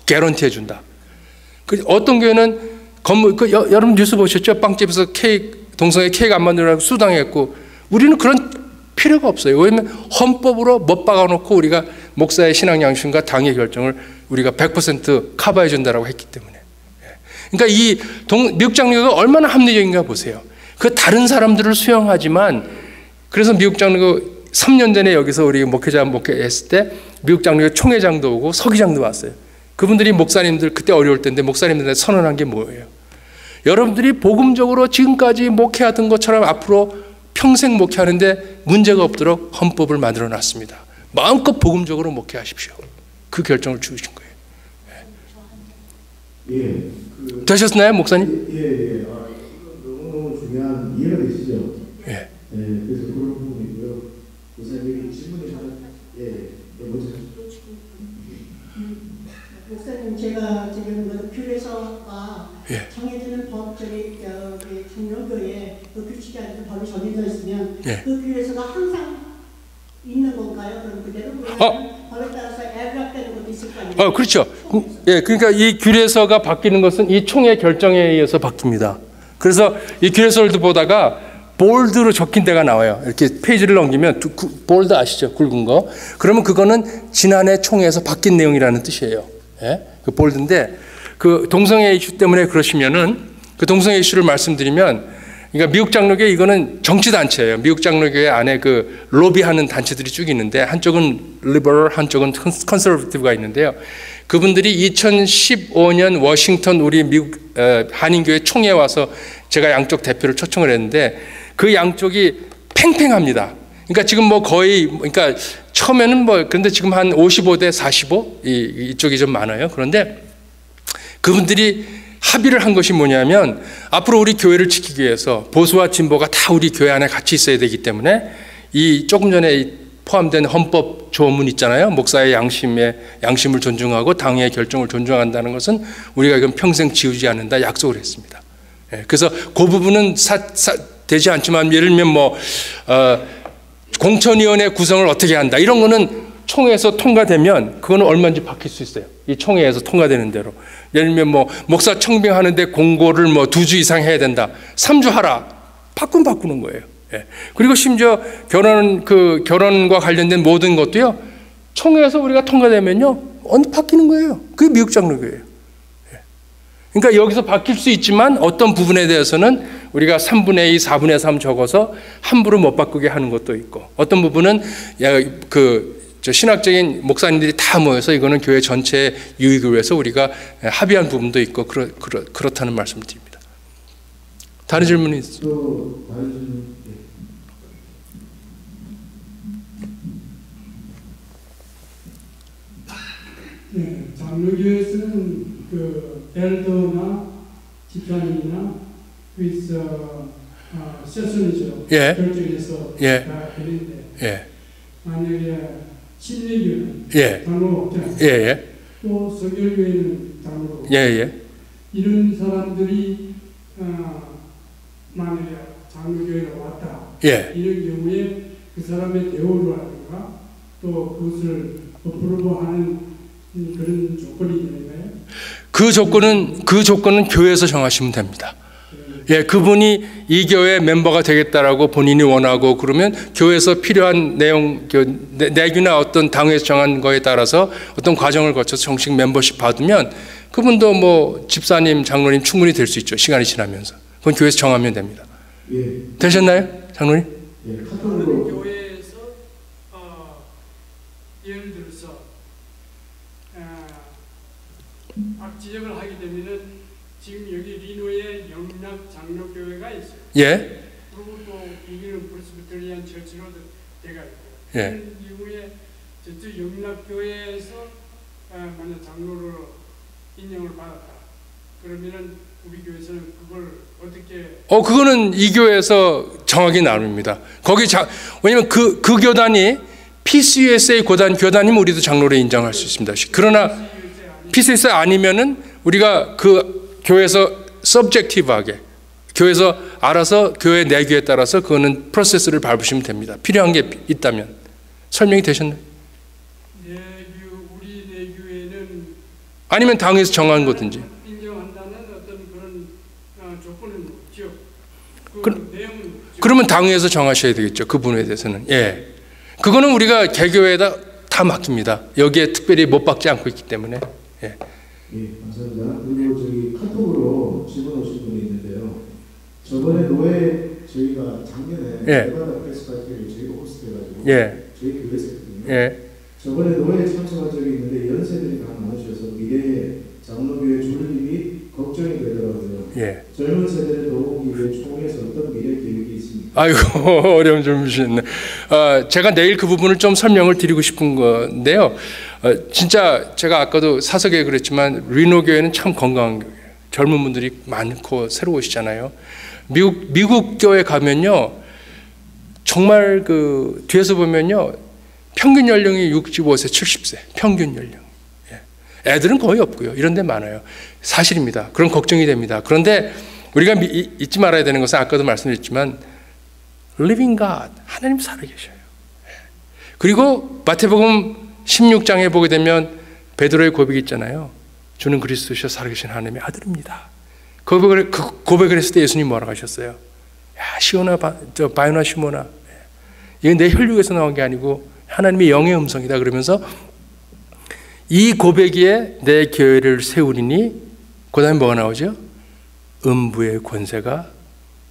S1: 개런티 해준다. 어떤 교회는 건물, 여러분 뉴스 보셨죠? 빵집에서 동성애 케이크 안 만들라고 수당했고, 우리는 그런 필요가 없어요. 왜냐하면 헌법으로 못 박아놓고 우리가 목사의 신앙 양심과 당의 결정을 우리가 100% 커버해 준다라고 했기 때문에. 그러니까 이 미국 장로교가 얼마나 합리적인가 보세요. 그 다른 사람들을 수용하지만, 그래서 미국 장로교 3년 전에 여기서 우리 목회자 목회했을 때 미국 장로교 총회장도 오고 서기장도 왔어요. 그분들이 목사님들 그때 어려울 때인데 목사님들한테 선언한 게 뭐예요? 여러분들이 복음적으로 지금까지 목회하던 것처럼 앞으로 평생 목회하는데 문제가 없도록 헌법을 만들어 놨습니다. 마음껏 복음적으로 목회하십시오. 그 결정을 주신 거예요.
S2: 예.
S1: 되셨나요, 목사님?
S2: 예. 이건 너무너무 중요한 이해가 되시죠?
S1: 예.
S2: 그래서 그런 부분이고요. 목사님 질문이 먼저.
S4: 목사님, 제가 지금 교회에서가
S1: 예.
S4: 정해지는 법, 종료교회 그 규칙이 아니고 법이 정해져 있으면
S1: 예.
S4: 그 교회에서가 항상 있는 건가요? 그럼 그대로 법에 따라서 애락되는 것도 있을 거 아니에요?
S1: 그렇죠. 그러니까 이 규례서가 바뀌는 것은 이 총회 결정에 의해서 바뀝니다. 그래서 이 규례서를 보다가 볼드로 적힌 데가 나와요. 이렇게 페이지를 넘기면 볼드 아시죠? 굵은 거. 그러면 그거는 지난해 총회에서 바뀐 내용이라는 뜻이에요. 예? 그 볼드인데 그 동성애 이슈 때문에 그러시면은 그 동성애 이슈를 말씀드리면 그러니까 미국 장로교회 이거는 정치 단체예요. 미국 장로교회 안에 그 로비하는 단체들이 쭉 있는데 한쪽은 리버럴, 한쪽은 컨서버티브가 있는데요. 그분들이 2015년 워싱턴 우리 미국 한인교회 총회에 와서 제가 양쪽 대표를 초청을 했는데 그 양쪽이 팽팽합니다. 그러니까 지금 뭐 거의 그러니까 처음에는 그런데 지금 한 55대 45 이쪽이 좀 많아요. 그런데 그분들이 합의를 한 것이 뭐냐면 앞으로 우리 교회를 지키기 위해서 보수와 진보가 다 우리 교회 안에 같이 있어야 되기 때문에 이 조금 전에 포함된 헌법 조문 있잖아요. 목사의 양심을 존중하고 당의 결정을 존중한다는 것은 우리가 이건 평생 지우지 않는다 약속을 했습니다. 그래서 그 부분은 되지 않지만 예를 들면 공천위원회 구성을 어떻게 한다 이런 거는 총회에서 통과되면 그거는 얼마든지 바뀔 수 있어요. 이 총회에서 통과되는 대로. 예를 들면 목사 청빙하는데 공고를 2주 이상 해야 된다. 3주 하라. 바꾸는 거예요. 예. 그리고 심지어 결혼과 관련된 모든 것도요. 총회에서 우리가 통과되면요. 바뀌는 거예요. 그게 미국 장로교회예요. 예. 그러니까 여기서 바뀔 수 있지만 어떤 부분에 대해서는 우리가 3분의 2, 4분의 3 적어서 함부로 못 바꾸게 하는 것도 있고 어떤 부분은 신학적인 목사님들이 다 모여서 이거는 교회 전체의 유익을 위해서 우리가 합의한 부분도 있고 그렇다는 말씀을 드립니다. 다른 질문이 있어요?
S2: 또 다른 질문.
S5: 네, 장로교에서는 그 엘더나 집사님이나 세션이죠.
S1: 예.
S5: 결정해서
S1: 예.
S5: 다 되는데
S1: 예.
S5: 만약에 침례교는
S1: 예.
S5: 장로 없잖아요.
S1: 예.
S5: 또 성결교회는 장로.
S1: 예.
S5: 이런 사람들이 만약에 장로교회로 왔다.
S1: 예.
S5: 이런 경우에 그 사람의 대우라든가 또 그것을 어프로브하는 그런 조건이 있는가요?
S1: 그 조건은 교회에서 정하시면 됩니다. 예, 그분이 이 교회 멤버가 되겠다라고 본인이 원하고 그러면 교회에서 필요한 내용, 내규나 어떤 당에서 정한 거에 따라서 어떤 과정을 거쳐서 정식 멤버십 받으면 그분도 집사님, 장로님 충분히 될 수 있죠. 시간이 지나면서. 그건 교회에서 정하면 됩니다.
S2: 예.
S1: 되셨나요, 장로님?
S2: 예.
S5: 다른
S2: 카톡으로.
S5: 교회에서 예를 들어서 지적을 하게 되면은 지금 여기 리노에 영락 장로교회가 있어요.
S1: 예.
S5: 그리고 또 여기는 프레스비테리안 처치로 돼가 있고.
S1: 예.
S5: 그런 이후에 저쪽 영락교회에서 만약 장로로 인정을 받았다. 그러면은 우리 교회에서는 그걸 어떻게?
S1: 그거는 이 교회에서 정하기 나름입니다. 왜냐면 그 교단이 PCUSA 교단이면 우리도 장로로 인정할 수 있습니다. 그러나 PCUSA 아니면은 우리가 그 교회에서 서브젝티브하게 교회에서 알아서 교회 내규에 따라서 그거는 프로세스를 밟으시면 됩니다. 필요한 게 있다면. 설명이 되셨나요?
S5: 우리 내규에는
S1: 아니면 당에서 정한 거든지.
S5: 인정한다는 어떤 그런 조건은 없죠. 내용은 없죠.
S1: 그러면 당에서 정하셔야 되겠죠. 그 부분에 대해서는. 예. 그거는 우리가 개교회에다 다 맡깁니다. 여기에 특별히 못 박지 않고 있기 때문에. 예.
S2: 예, 감사합니다. 그리고 카톡으로 질문 오신 분이 있는데요. 저번에 저희가 작년에
S1: 예.
S2: 네바다 프레스 파티를 저희가 호스트해가지고
S1: 예.
S2: 저희 교회에서 했거든요.
S1: 예.
S2: 저번에 노회에 참석한 적이 있는데 연세들이 다 많으셔서 미래의 장로교회 존립이 걱정이 되더라고요.
S1: 예.
S2: 젊은 세대를 도우기 위해 총회에서 어떤 미래 계획이 있습니까?
S1: 아이고 어려운 질문이시네. 제가 내일 그 부분을 좀 설명을 드리고 싶은 건데요. 진짜 제가 아까도 사석에 그랬지만 리노 교회는 참 건강한 교회예요. 젊은 분들이 많고 새로우시잖아요. 미국 교회 가면요, 정말 그 뒤에서 보면요, 평균 연령이 65세, 70세 평균 연령. 예. 애들은 거의 없고요. 이런 데 많아요. 사실입니다. 그런 걱정이 됩니다. 그런데 우리가 잊지 말아야 되는 것은 아까도 말씀드렸지만 Living God, 하나님 살아계셔요. 그리고 마태복음 16장에 보게 되면 베드로의 고백이 있잖아요. 주는 그리스도시여 살아계신 하나님의 아들입니다. 그 고백을 했을 때 예수님 뭐라고 하셨어요? 야, 시오나 바요나 시모나, 이건 내 혈육에서 나온 게 아니고 하나님의 영의 음성이다. 그러면서 이 고백에 내 교회를 세우리니 그 다음에 뭐가 나오죠? 음부의 권세가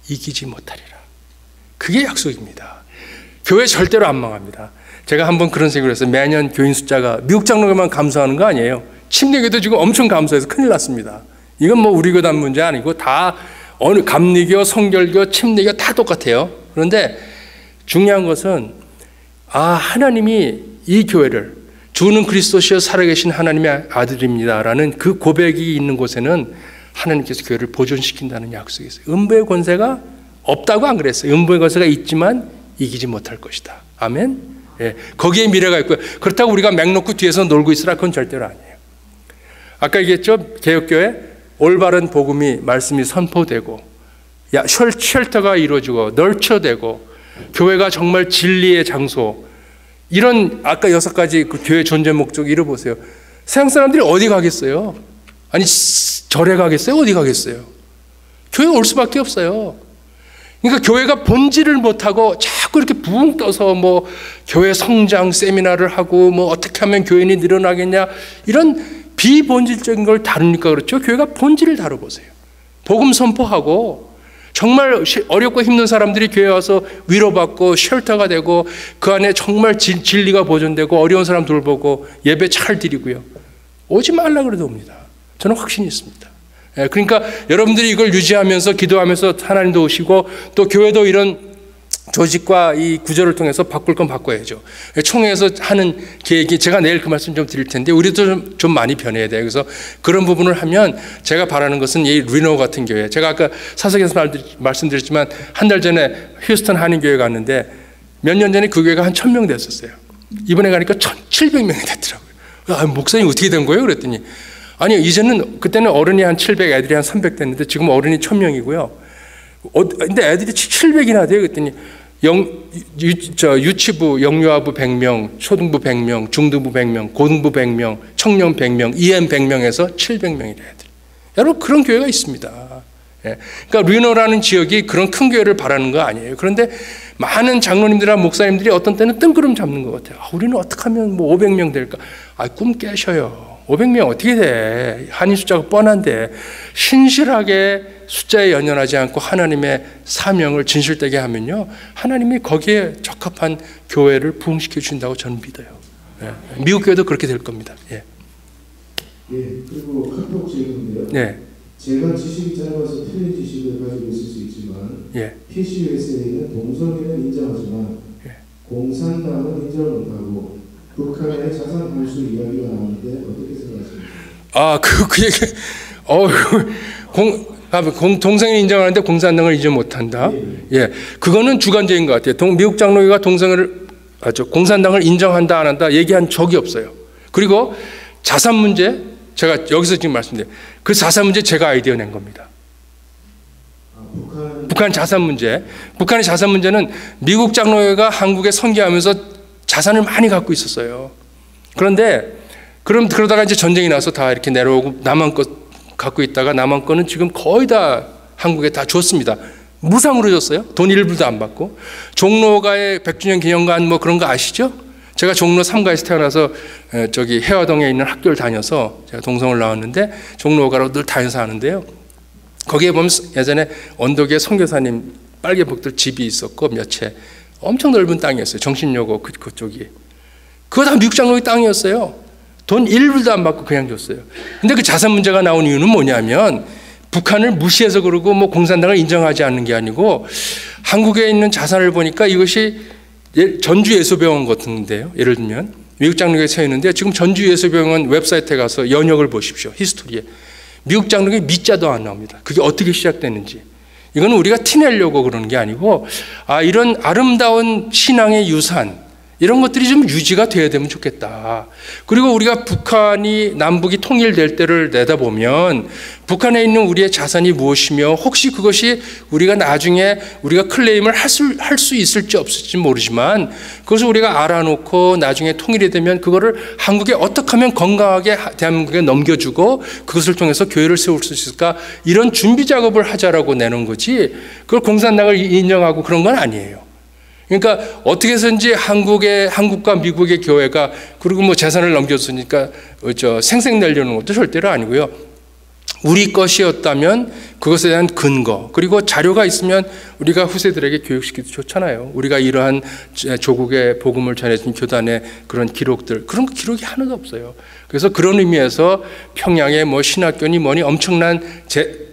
S1: 이기지 못하리라. 그게 약속입니다. 교회 절대로 안 망합니다. 제가 한번 그런 생각을 했어요. 매년 교인 숫자가 미국 장로교만 감소하는 거 아니에요. 침례교도 지금 엄청 감소해서 큰일 났습니다. 이건 뭐 우리 교단 문제 아니고 다 어느 감리교, 성결교, 침례교 다 똑같아요. 그런데 중요한 것은 하나님이 이 교회를 주는 그리스도시여 살아계신 하나님의 아들입니다라는 그 고백이 있는 곳에는 하나님께서 교회를 보존시킨다는 약속이 있어요. 음부의 권세가 없다고 안 그랬어요. 음부의 권세가 있지만 이기지 못할 것이다. 아멘. 예, 거기에 미래가 있고요. 그렇다고 우리가 맥 놓고 뒤에서 놀고 있으라 그건 절대로 아니에요. 아까 얘기했죠. 개혁교회 올바른 복음이 말씀이 선포되고 쉘터가 이루어지고 널쳐되고 교회가 정말 진리의 장소, 이런 아까 6가지 그 교회 존재 목적 잃어보세요. 세상 사람들이 어디 가겠어요? 아니 절에 가겠어요? 어디 가겠어요? 교회 올 수밖에 없어요. 그러니까 교회가 본질을 못하고 자꾸 이렇게 붕 떠서 뭐 교회 성장 세미나를 하고 뭐 어떻게 하면 교인이 늘어나겠냐, 이런 비본질적인 걸 다루니까 그렇죠. 교회가 본질을 다뤄보세요. 복음 선포하고 정말 어렵고 힘든 사람들이 교회 와서 위로받고 쉘터가 되고 그 안에 정말 진리가 보존되고 어려운 사람 돌보고 예배 잘 드리고요. 오지 말라 그래도 옵니다. 저는 확신이 있습니다. 그러니까 여러분들이 이걸 유지하면서 기도하면서 하나님도 오시고 또 교회도 이런 조직과 이 구조를 통해서 바꿀 건 바꿔야죠. 총회에서 하는 계획이, 제가 내일 그 말씀 좀 드릴 텐데 우리도 좀 많이 변해야 돼요. 그래서 그런 부분을 하면 제가 바라는 것은 이 리노 같은 교회, 제가 아까 사석에서 말씀드렸지만 한 달 전에 휴스턴 한인교회 갔는데 몇 년 전에 그 교회가 한 1000명 됐었어요. 이번에 가니까 1700명이 됐더라고요. 목사님 어떻게 된 거예요? 그랬더니 아니요, 이제는 그때는 어른이 한 700, 애들이 한 300 됐는데 지금 어른이 1000명이고요. 근데 애들이 700이나 돼요. 그랬더니 유치부, 영유아부 100명, 초등부 100명, 중등부 100명, 고등부 100명, 청년 100명, EM 100명에서 700명이래 애들. 여러분 그런 교회가 있습니다. 예. 그러니까 리노라는 지역이 그런 큰 교회를 바라는 거 아니에요. 그런데 많은 장로님들이나 목사님들이 어떤 때는 뜬구름 잡는 것 같아요. 우리는 어떻게 하면 뭐 500명 될까? 꿈 깨셔요. 500명 어떻게 돼? 한인 숫자가 뻔한데 신실하게 숫자에 연연하지 않고 하나님의 사명을 진실되게 하면요, 하나님이 거기에 적합한 교회를 부흥시켜 주신다고 저는 믿어요. 예. 미국 교회도 그렇게 될 겁니다. 예.
S2: 그리고 카톡 질문인데요.
S1: 네.
S2: 제가 지식이 짧아서 틀린 지식을 가지고 있을 수 있지만 PCUSA는 동성애는 인정하지만 공산당은 인정 못하고 북한의 자산 환수 이야기가 나오는데 어떻게 생각하십니까? 그 얘기, 동성애 인정하는데 공산당을 인정 못한다. 예, 그거는 주관적인 것 같아요. 미국 장로교가 공산당을 인정한다 안 한다 얘기한 적이 없어요. 그리고 자산 문제, 제가 여기서 지금 말씀드려요. 그 자산 문제 제가 아이디어 낸 겁니다. 북한 자산 문제. 북한의 자산 문제는 미국 장로교가 한국에 선교하면서 자산을 많이 갖고 있었어요. 그러다가 이제 전쟁이 나서 다 이렇게 내려오고 남한 것 갖고 있다가 남한 거는 지금 거의 다 한국에 다 줬습니다. 무상으로 줬어요. 돈 1불도 안 받고. 종로가의 100주년 기념관 뭐 그런 거 아시죠? 제가 종로 3가에서 태어나서 저기 해화동에 있는 학교를 다녀서 제가 동성을 나왔는데 종로가로 늘 다녀서 하는데요. 거기에 보면 예전에 언덕에 선교사님 빨개복들 집이 있었고 몇 채 엄청 넓은 땅이었어요. 정신여고 그쪽이.
S1: 그거 다 미국 장로교 땅이었어요. 돈 1불도 안 받고 그냥 줬어요. 근데 그 자산 문제가 나온 이유는 뭐냐면 북한을 무시해서 그러고 뭐 공산당을 인정하지 않는 게 아니고 한국에 있는 자산을 보니까 이것이 전주예수병원 같은데요. 예를 들면 미국 장로교에 서 있는데 지금 전주예수병원 웹사이트에 가서 연역을 보십시오. 히스토리에. 미국 장로교에 밑자도 안 나옵니다. 그게 어떻게 시작됐는지. 이건 우리가 티내려고 그러는 게 아니고 이런 아름다운 신앙의 유산 이런 것들이 좀 유지가 돼야 되면 좋겠다. 그리고 우리가 북한이 남북이 통일될 때를 내다보면 북한에 있는 우리의 자산이 무엇이며 혹시 그것이 우리가 나중에 우리가 클레임을 할 수 있을지 없을지 모르지만 그것을 우리가 알아놓고 나중에 통일이 되면 그거를 한국에 어떻게 하면 건강하게 대한민국에 넘겨주고 그것을 통해서 교회를 세울 수 있을까 이런 준비 작업을 하자라고 내놓은 거지 그걸 공산당을 인정하고 그런 건 아니에요. 그러니까 어떻게 해서든지 한국과 미국의 교회가 그리고 뭐 재산을 넘겼으니까 생색 내려는 것도 절대로 아니고요. 우리 것이었다면 그것에 대한 근거 그리고 자료가 있으면 우리가 후세들에게 교육시키도 좋잖아요. 우리가 이러한 조국의 복음을 전해준 교단의 그런 기록들 그런 기록이 하나도 없어요. 그래서 그런 의미에서 평양에 뭐 신학교니 뭐니 엄청난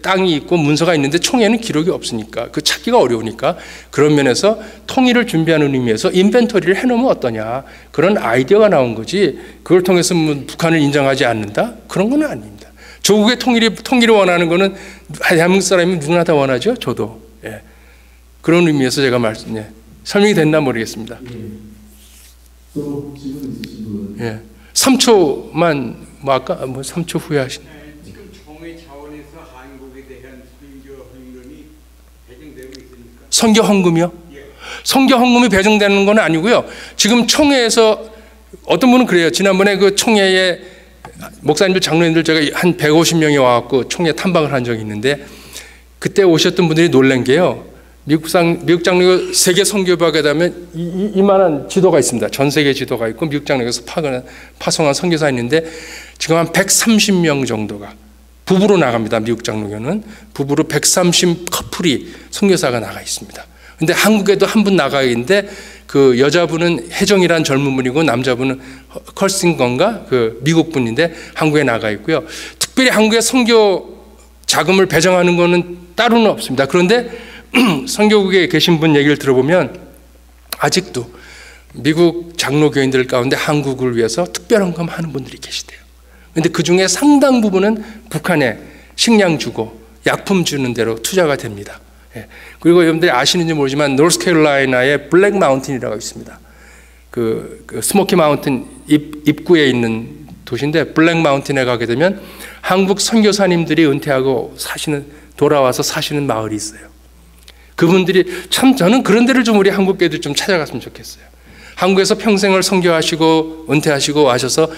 S1: 땅이 있고 문서가 있는데 총회는 기록이 없으니까 그 찾기가 어려우니까 그런 면에서 통일을 준비하는 의미에서 인벤토리를 해놓으면 어떠냐 그런 아이디어가 나온 거지 그걸 통해서 북한을 인정하지 않는다 그런 건 아닙니다. 조국의 통일을 원하는 거는 대한민국 사람이 누구나 다 원하죠. 저도. 예. 그런 의미에서 제가 설명이 됐나 모르겠습니다.
S2: 또 질문 있으신 분?
S1: 예. 3초만 아까 3초 후에 하신.
S3: 지금 총회 차원에서 한국에 대한 선교 헌금이 배정되고 있습니까?
S1: 선교 헌금이요?
S3: 예.
S1: 선교 헌금이 배정되는 건 아니고요. 지금 총회에서 어떤 분은 그래요. 지난번에 그 총회에 목사님들 장로님들 제가 한 150명이 와갖고 총회 탐방을 한 적이 있는데 그때 오셨던 분들이 놀란 게요. 미국 장로교 세계 선교부에 가면 이만한 지도가 있습니다. 전 세계 지도가 있고 미국 장로교에서 파송한 선교사 있는데 지금 한 130명 정도가 부부로 나갑니다. 미국 장로교는 부부로 130 커플이 선교사가 나가 있습니다. 근데 한국에도 한 분 나가 있는데 그 여자분은 혜정이란 젊은 분이고 남자분은 컬싱건가 그 미국 분인데 한국에 나가 있고요. 특별히 한국에 선교 자금을 배정하는 거는 따로는 없습니다. 그런데 선교국에 계신 분 얘기를 들어보면 아직도 미국 장로교인들 가운데 한국을 위해서 특별 헌금하는 분들이 계시대요. 그런데 그 중에 상당 부분은 북한에 식량 주고 약품 주는 대로 투자가 됩니다. 예. 그리고 여러분들이 아시는지 모르지만 노스캐롤라이나에 블랙 마운틴이라고 있습니다. 그 스모키 마운틴 입구에 있는 도시인데 블랙 마운틴에 가게 되면 한국 선교사님들이 은퇴하고 돌아와서 사시는 마을이 있어요. 그분들이 참 저는 그런 데를 좀 우리 한국 애들 좀 찾아갔으면 좋겠어요. 한국에서 평생을 선교하시고 은퇴하시고 하셔서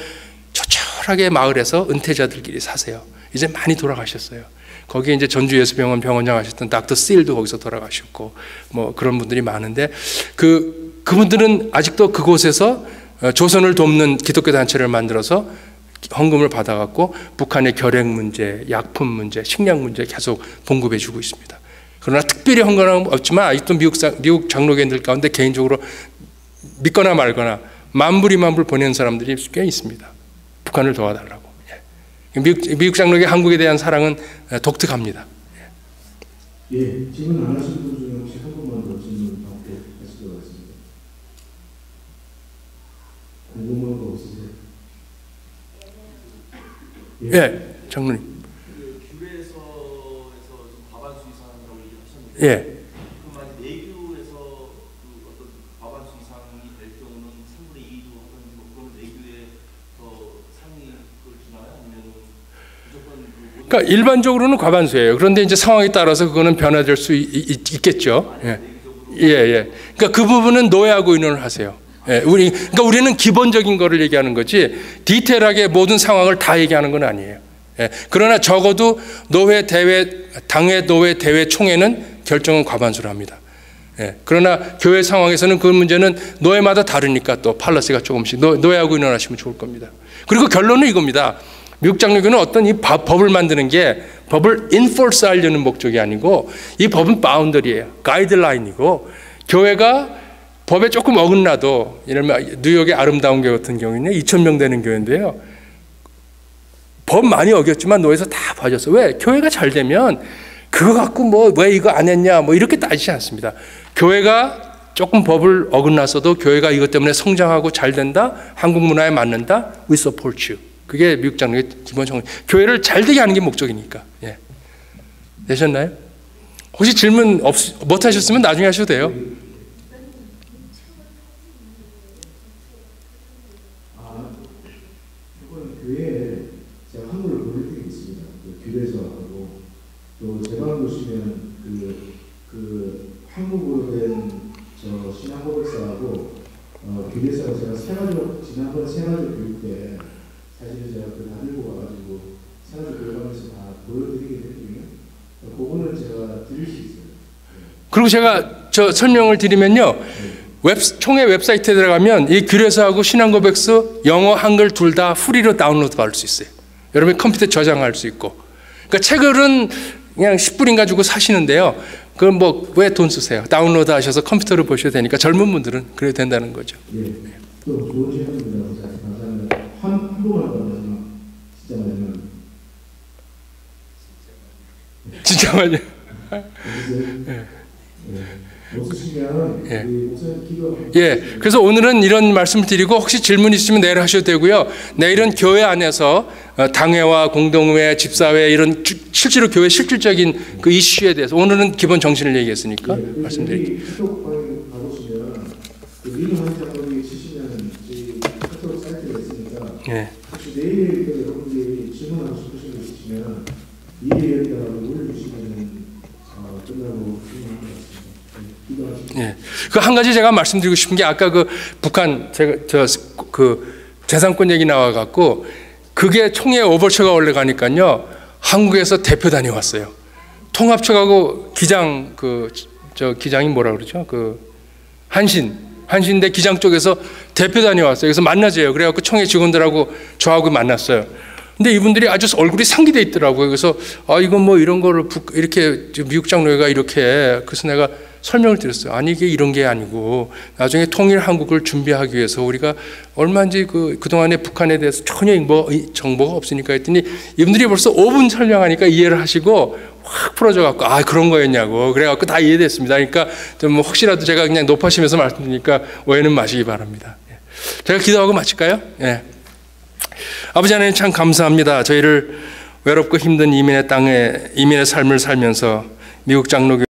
S1: 조촐하게 마을에서 은퇴자들끼리 사세요. 이제 많이 돌아가셨어요. 거기에 이제 전주예수병원 병원장 하셨던 닥터 실도 거기서 돌아가셨고 뭐 그런 분들이 많은데 그분들은 아직도 그곳에서 조선을 돕는 기독교 단체를 만들어서 헌금을 받아갖고 북한의 결핵 문제, 약품 문제, 식량 문제 계속 봉급해 주고 있습니다. 그러나 특별히 헌금은 없지만 아직도 미국 장로교인들 가운데 개인적으로 믿거나 말거나 만불 보내는 사람들이 꽤 있습니다. 북한을 도와달라고. 미국 장로교 한국에 대한 사랑은 독특합니다.
S2: 예, 질문 안 하신 분 중에 혹시 한 분만 더 질문 받고 하시도록 하겠습니다. 궁금한 거 없으세요?
S1: 예, 장로님.
S6: 교회에서 과반수 이상이라고 얘기하셨는데,
S1: 예.
S6: 그럼 만약 내교에서 어떤 과반수 이상이 될 경우는 3분의 2도 하든지 그러면 내교에 상위 그걸 주나요? 아니면 무조건
S1: 그러니까 일반적으로는 과반수예요. 그런데 이제 상황에 따라서 그거는 변화될 수 있겠죠. 예. 예. 그러니까 그 부분은 노예하고 의논을 하세요. 예. 그러니까 우리는 기본적인 거를 얘기하는 거지 디테일하게 모든 상황을 다 얘기하는 건 아니에요. 예. 그러나 적어도 당회 노회 대회 총회는 결정은 과반수로 합니다. 예. 그러나 교회 상황에서는 그 문제는 노회마다 다르니까 또 팔러스가 조금씩 노예하고 의논하시면 좋을 겁니다. 그리고 결론은 이겁니다. 미국 장로교는 어떤 이 법을 만드는 게 법을 인포스 하려는 목적이 아니고 이 법은 바운더리예요. 가이드라인이고 교회가 법에 조금 어긋나도, 예를 들면 뉴욕의 아름다운 교회 같은 경우에는 2,000명 되는 교회인데요. 법 많이 어겼지만 노예에서 다 봐줬어. 왜? 교회가 잘 되면 그거 갖고 뭐 왜 이거 안 했냐 뭐 이렇게 따지지 않습니다. 교회가 조금 법을 어긋났어도 교회가 이것 때문에 성장하고 잘 된다, 한국 문화에 맞는다, we support you. 그게 미국 장로의 기본 정신. 교회를 잘 되게 하는 게 목적이니까. 예. 되셨나요? 혹시 질문 못 하셨으면 나중에 하셔도 돼요.
S2: 교회에 제가 한국을 보낼 때 있습니다. 교회에서 하고 또 제방 보시면 그 한국으로 된 저 신앙 고백사하고 교회에서 제가 지난번 세가족 교육 때 사실은 제가 다 들고 와가지고 세가족 교육하면서 다 보여드리게 됐거든요. 그거는 제가 드릴 수 있어요.
S1: 그리고 제가 설명을 드리면요. 총회 웹사이트에 들어가면 이 규례서하고 신앙고백서 영어 한글 둘 다 프리로 다운로드 받을 수 있어요. 여러분이 컴퓨터에 저장할 수 있고. 그러니까 책은 그냥 10불인가 주고 사시는데요. 그럼 뭐 왜 돈 쓰세요? 다운로드 하셔서 컴퓨터로 보셔도 되니까 젊은 분들은 그래도 된다는 거죠.
S2: 예. 또 좋은 시간입니다. 감사합니다. 한 분만 더 마지막 진짜 마지막.
S1: 진짜 맞아요. 예. 그래서 오늘은 이런 말씀을 드리고 혹시 질문 있으면 내일 하셔도 되고요. 내일은 교회 안에서 당회와 공동회, 집사회 이런 실제로 교회 실질적인 그 이슈에 대해서 오늘은 기본 정신을 얘기했으니까 말씀드릴게요.
S2: 카톡 가보시면 리노 환자분이 치시면 저희 카톡 사이트가 있으니까 혹시 내일 여러분들이 질문하고 싶으신 거 있으시면 미리 여기다가 올려주시면 끝나고 질문할 것 같습니다.
S1: 예. 그 한 가지 제가 말씀드리고 싶은 게 아까 그 북한 그 재산권 얘기 나와 갖고 그게 총회 오버처가 올라가니까요. 한국에서 대표단이 왔어요. 통합처하고 기장 기장이 뭐라 그러죠? 한신대 기장 쪽에서 대표단이 왔어요. 그래서 만나줘요. 그래갖고 총회 직원들하고 저하고 만났어요. 근데 이분들이 아주 얼굴이 상기돼 있더라고요. 그래서 이건 뭐 이런 거를 이렇게 미국 장로회가 이렇게 그래서 내가 설명을 드렸어요. 아니 이게 이런 게 아니고 나중에 통일 한국을 준비하기 위해서 우리가 얼마인지 그동안에 북한에 대해서 전혀 정보가 없으니까 했더니 이분들이 벌써 5분 설명하니까 이해를 하시고 확 풀어져 갖고 그런 거였냐고 그래 갖고 다 이해됐습니다. 그러니까 좀 혹시라도 제가 그냥 높아시면서 말씀드리니까 오해는 마시기 바랍니다. 제가 기도하고 마칠까요? 예. 아버지 하나님 참 감사합니다. 저희를 외롭고 힘든 이민의 땅에 이민의 삶을 살면서 미국 장로교